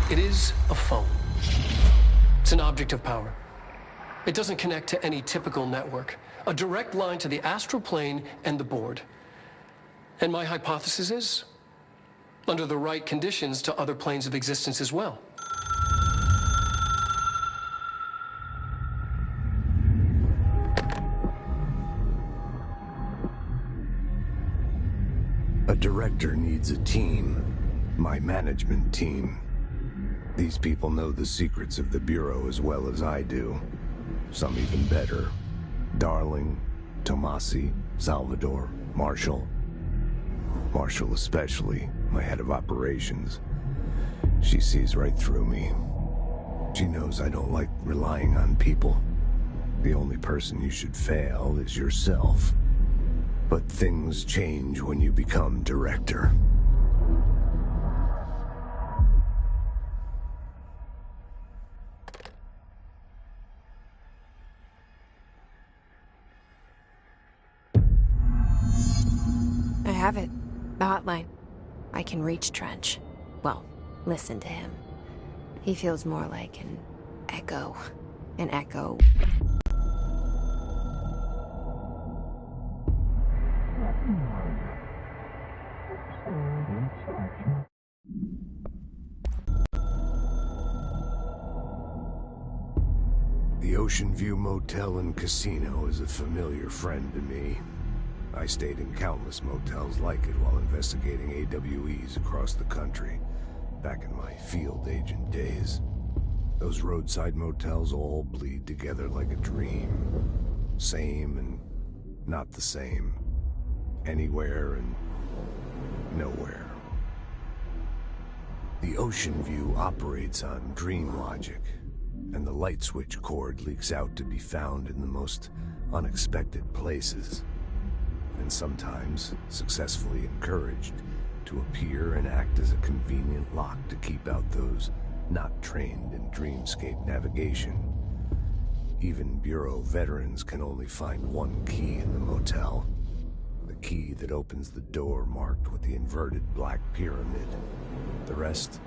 It is a phone. It's an object of power. It doesn't connect to any typical network. A direct line to the astral plane and the board. And my hypothesis is, under the right conditions, to other planes of existence as well. A director needs a team. My management team. These people know the secrets of the Bureau as well as I do. Some even better. Darling, Tomasi, Salvador, Marshall. Marshall especially, my head of operations. She sees right through me. She knows I don't like relying on people. The only person you should fail is yourself. But things change when you become director. I have it. The hotline. I can reach Trench. Well, listen to him. He feels more like an echo. An echo. The Ocean View Motel and Casino is a familiar friend to me. I stayed in countless motels like it while investigating AWEs across the country, back in my field agent days. Those roadside motels all bleed together like a dream. Same and not the same. Anywhere and nowhere. The Ocean View operates on dream logic, and the light switch cord leaks out to be found in the most unexpected places, and sometimes successfully encouraged to appear and act as a convenient lock to keep out those not trained in dreamscape navigation. Even Bureau veterans can only find one key in the motel. The key that opens the door marked with the inverted black pyramid. The rest,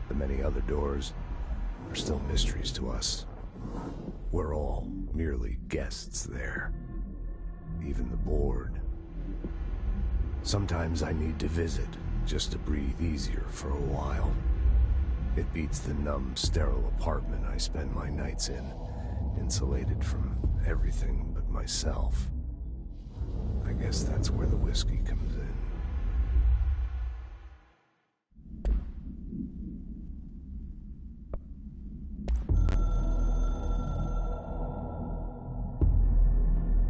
the many other doors, are still mysteries to us. We're all merely guests there. Even the board. Sometimes I need to visit, just to breathe easier for a while. It beats the numb, sterile apartment I spend my nights in, insulated from everything but myself. I guess that's where the whiskey comes in.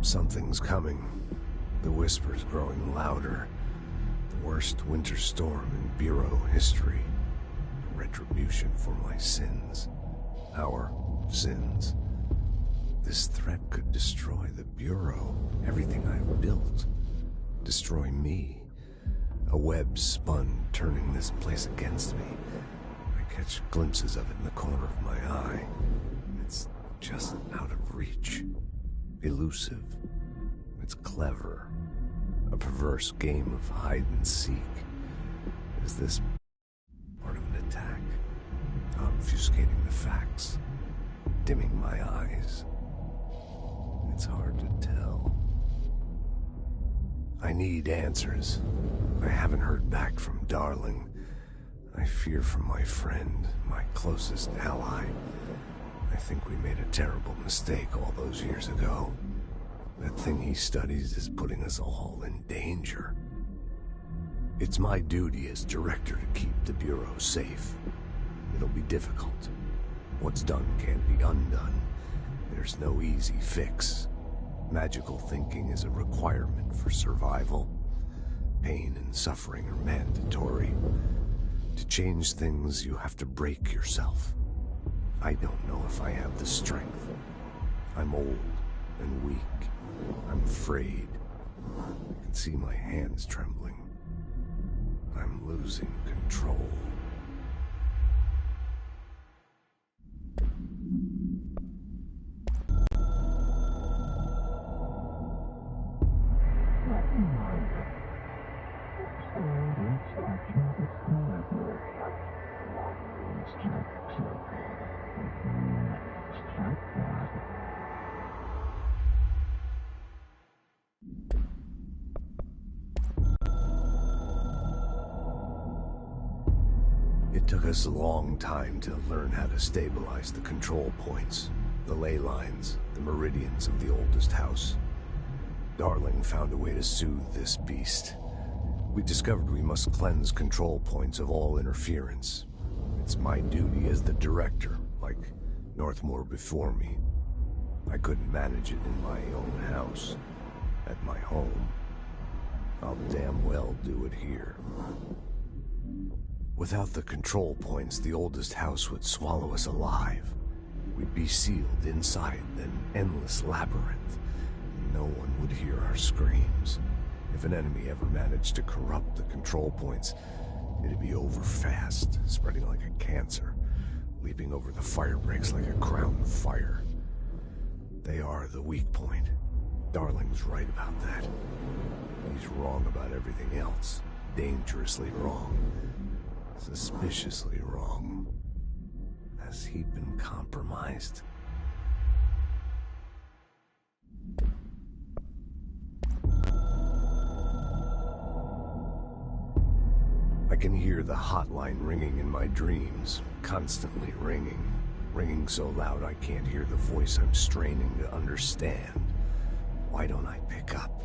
Something's coming. The whisper's growing louder. The worst winter storm in Bureau history. A retribution for my sins. Our sins. This threat could destroy the Bureau, everything I've built. Destroy me. A web spun, turning this place against me. I catch glimpses of it in the corner of my eye. It's just out of reach. Elusive. It's clever. A perverse game of hide and seek. Is this part of an attack? Obfuscating the facts. Dimming my eyes. It's hard to tell. I need answers. I haven't heard back from Darling. I fear for my friend, my closest ally. I think we made a terrible mistake all those years ago. That thing he studies is putting us all in danger. It's my duty as director to keep the Bureau safe. It'll be difficult. What's done can't be undone. There's no easy fix. Magical thinking is a requirement for survival. Pain and suffering are mandatory. To change things, you have to break yourself. I don't know if I have the strength. I'm old and weak. I'm afraid. I can see my hands trembling. I'm losing control. It took us a long time to learn how to stabilize the control points, the ley lines, the meridians of the oldest house. Darling found a way to soothe this beast. We discovered we must cleanse control points of all interference. It's my duty as the director, like Northmore before me. I couldn't manage it in my own house, at my home. I'll damn well do it here. Without the control points, the oldest house would swallow us alive. We'd be sealed inside an endless labyrinth, and no one would hear our screams. If an enemy ever managed to corrupt the control points, it'd be over fast, spreading like a cancer, leaping over the fire breaks like a crown of fire. They are the weak point. Darling's right about that. He's wrong about everything else. Dangerously wrong. Suspiciously wrong. Has he been compromised? I can hear the hotline ringing in my dreams, constantly ringing. Ringing so loud I can't hear the voice I'm straining to understand. Why don't I pick up?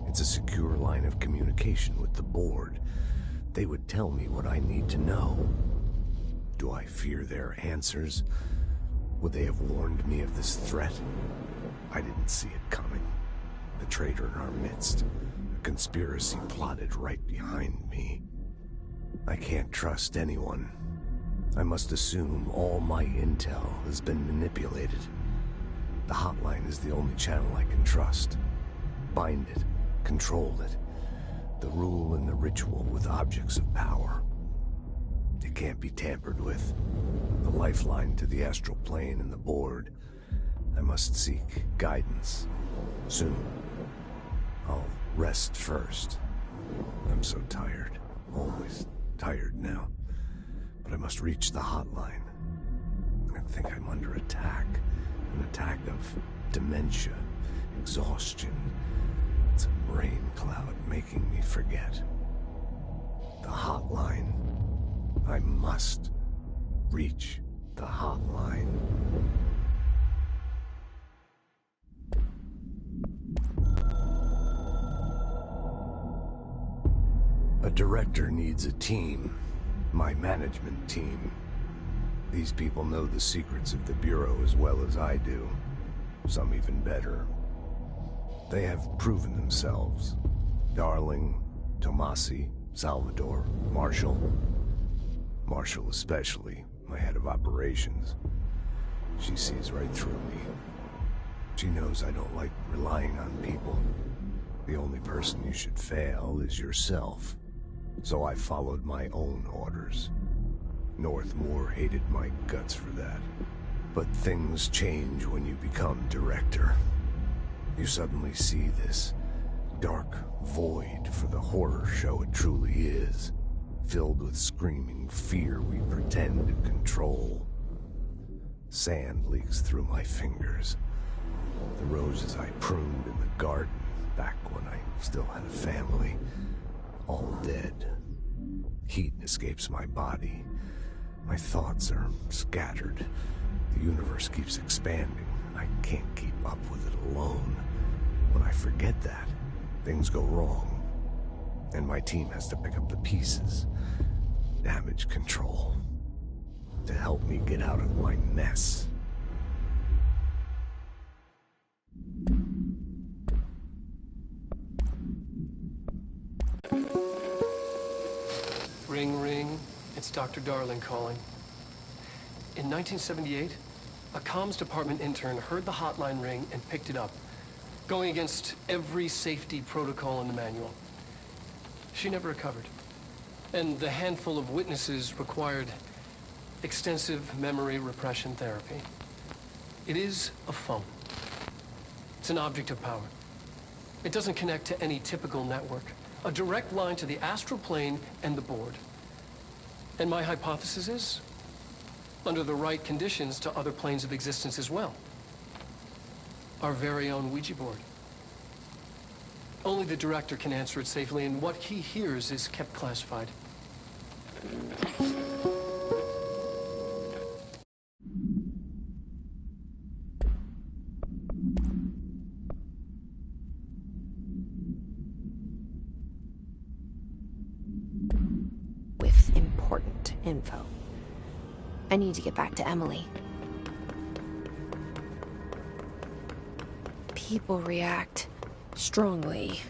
It's a secure line of communication with the board. They would tell me what I need to know. Do I fear their answers? Would they have warned me of this threat? I didn't see it coming. The traitor in our midst. A conspiracy plotted right behind me. I can't trust anyone. I must assume all my intel has been manipulated. The hotline is the only channel I can trust. Bind it, control it. The rule and the ritual with objects of power. It can't be tampered with. The lifeline to the astral plane and the board. I must seek guidance. Soon. I'll rest first. I'm so tired. Always tired now. But I must reach the hotline. I think I'm under attack. An attack of dementia, exhaustion. It's a brain cloud making me forget. The hotline. I must reach the hotline. A director needs a team. My management team. These people know the secrets of the Bureau as well as I do. Some even better. They have proven themselves. Darling, Tomasi, Salvador, Marshall. Marshall especially, my head of operations. She sees right through me. She knows I don't like relying on people. The only person you should fail is yourself. So I followed my own orders. Northmore hated my guts for that. But things change when you become director. You suddenly see this dark void for the horror show it truly is, filled with screaming fear we pretend to control. Sand leaks through my fingers. The roses I pruned in the garden back when I still had a family, all dead. Heat escapes my body. My thoughts are scattered. The universe keeps expanding. I can't keep up with it alone. When I forget that, things go wrong. And my team has to pick up the pieces. Damage control. To help me get out of my mess. Ring, ring. It's Dr. Darling calling. In 1978, a comms department intern heard the hotline ring and picked it up, going against every safety protocol in the manual. She never recovered. And the handful of witnesses required extensive memory repression therapy. It is a phone. It's an object of power. It doesn't connect to any typical network. A direct line to the astral plane and the board. And my hypothesis is, under the right conditions, to other planes of existence as well. Our very own Ouija board. Only the director can answer it safely, and what he hears is kept classified. With important info. I need to get back to Emily. People react strongly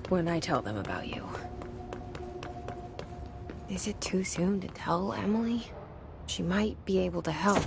when I tell them about you. Is it too soon to tell Emily? She might be able to help.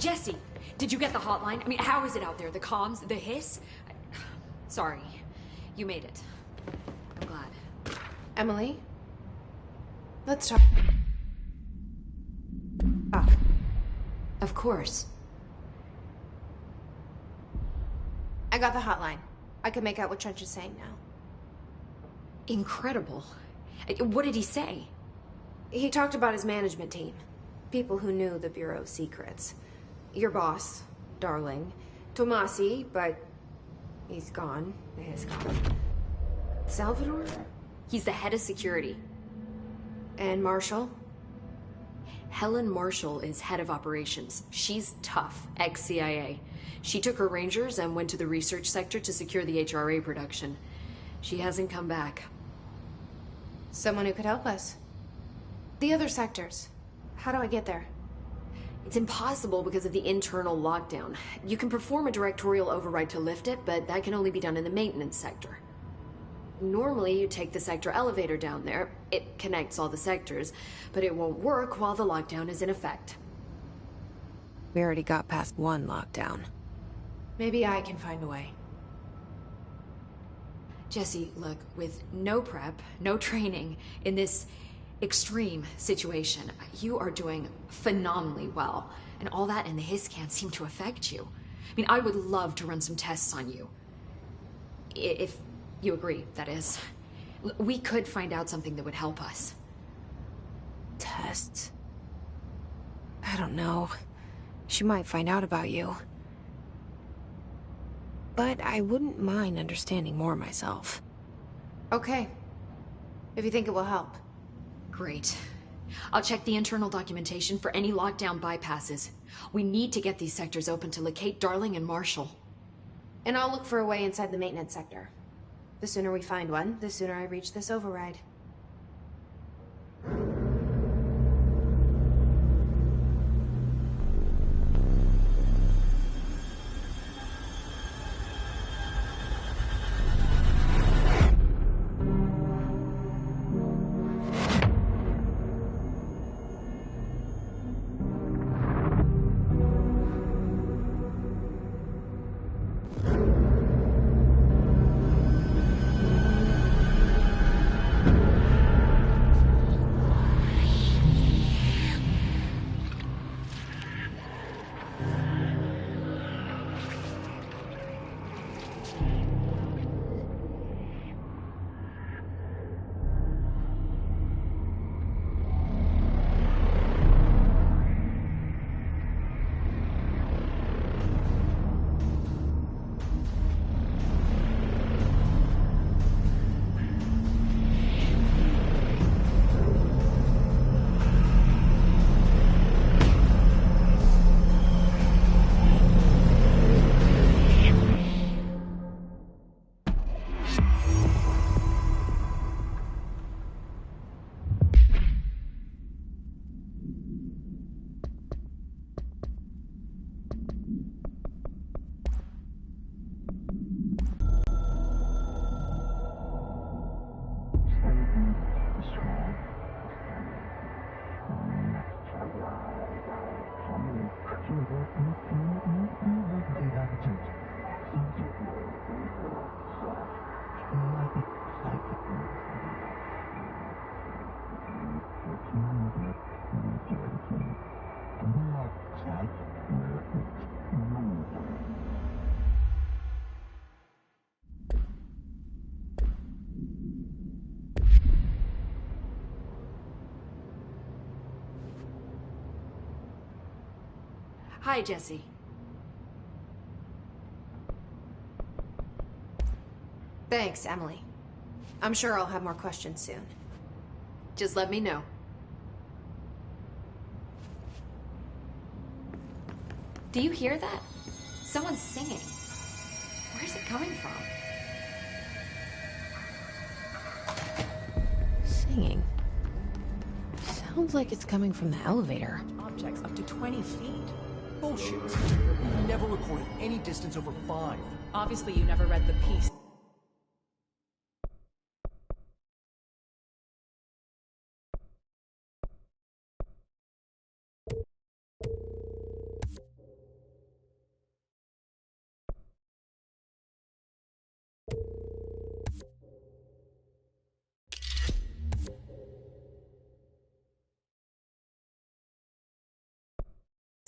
Jesse, did you get the hotline? I mean, how is it out there? The comms? The hiss? Sorry. You made it. I'm glad. Emily? Let's talk. Of course. I got the hotline. I can make out what Trench is saying now. Incredible. What did he say? He talked about his management team. People who knew the Bureau's secrets. Your boss, Darling. Tomasi, but he's gone. He's gone. Salvador? He's the head of security. And Marshall? Helen Marshall is head of operations. She's tough, ex-CIA. She took her Rangers and went to the research sector to secure the HRA production. She hasn't come back. Someone who could help us. The other sectors. How do I get there? It's impossible because of the internal lockdown. You can perform a directorial override to lift it, but that can only be done in the maintenance sector. Normally, you take the sector elevator down there. It connects all the sectors, but it won't work while the lockdown is in effect. We already got past one lockdown. Maybe I can find a way. Jesse, look, with no prep, no training, in this extreme situation, you are doing phenomenally well. And all that and the hiss can't seem to affect you. I mean, I would love to run some tests on you. If you agree, that is. We could find out something that would help us. Tests? I don't know. She might find out about you. But I wouldn't mind understanding more myself. Okay. If you think it will help. Great. I'll check the internal documentation for any lockdown bypasses. We need to get these sectors open to locate Darling and Marshall. And I'll look for a way inside the maintenance sector. The sooner we find one, the sooner I reach this override. Hi, Jesse. Thanks, Emily. I'm sure I'll have more questions soon. Just let me know. Do you hear that? Someone's singing. Where's it coming from? Singing. Sounds like it's coming from the elevator. Objects up to 20 feet. Bullshit. You never recorded any distance over 5. Obviously, you never read the piece.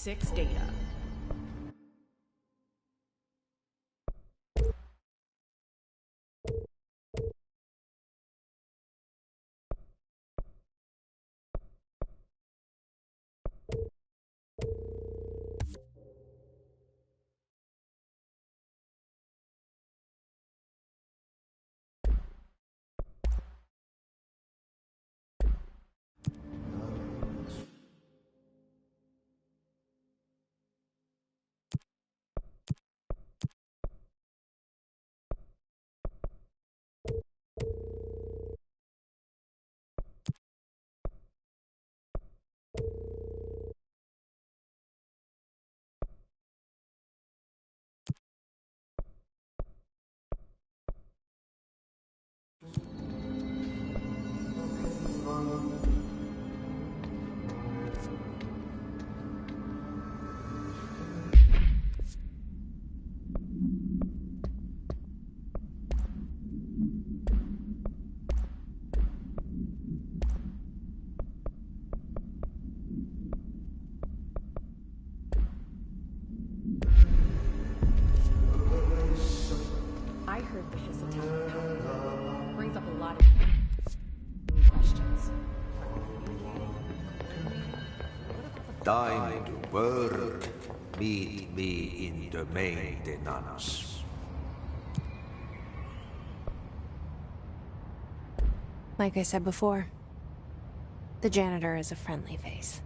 Six data. I heard the hiss attack on power. Brings up a lot of questions. Time to work. Meet me in the maintenance. Like I said before, the janitor is a friendly face.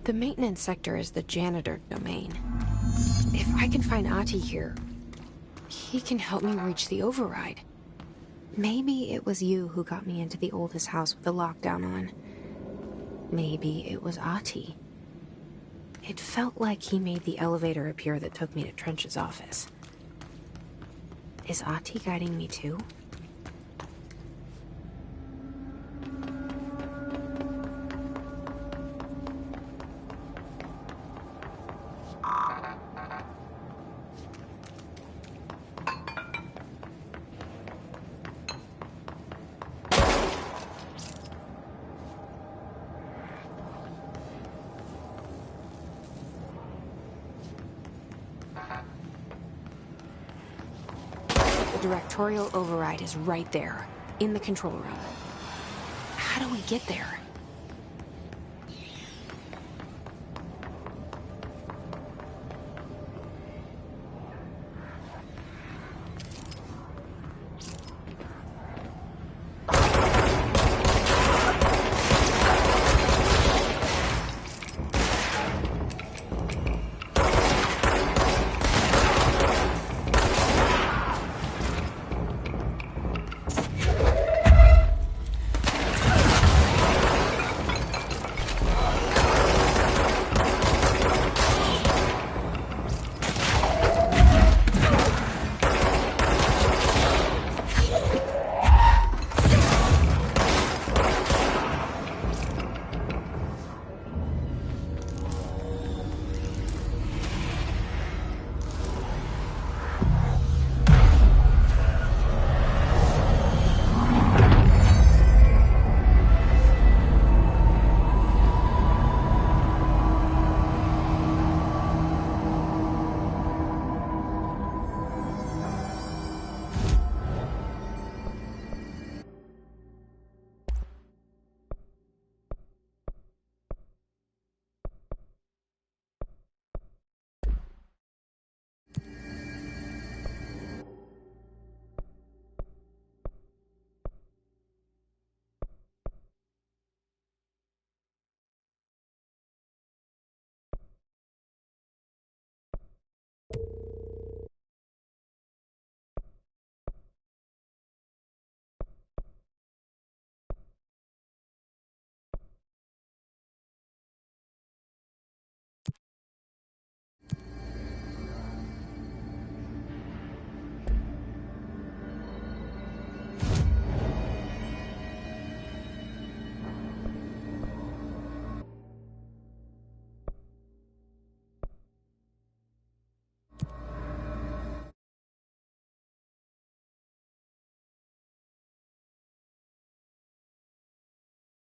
The maintenance sector is the janitor domain. If I can find Ahti here, he can help me reach the override. Maybe it was you who got me into the oldest house with the lockdown on. Maybe it was Ahti. It felt like he made the elevator appear that took me to Trench's office. Is Ahti guiding me too? The directorial override is right there, in the control room. How do we get there?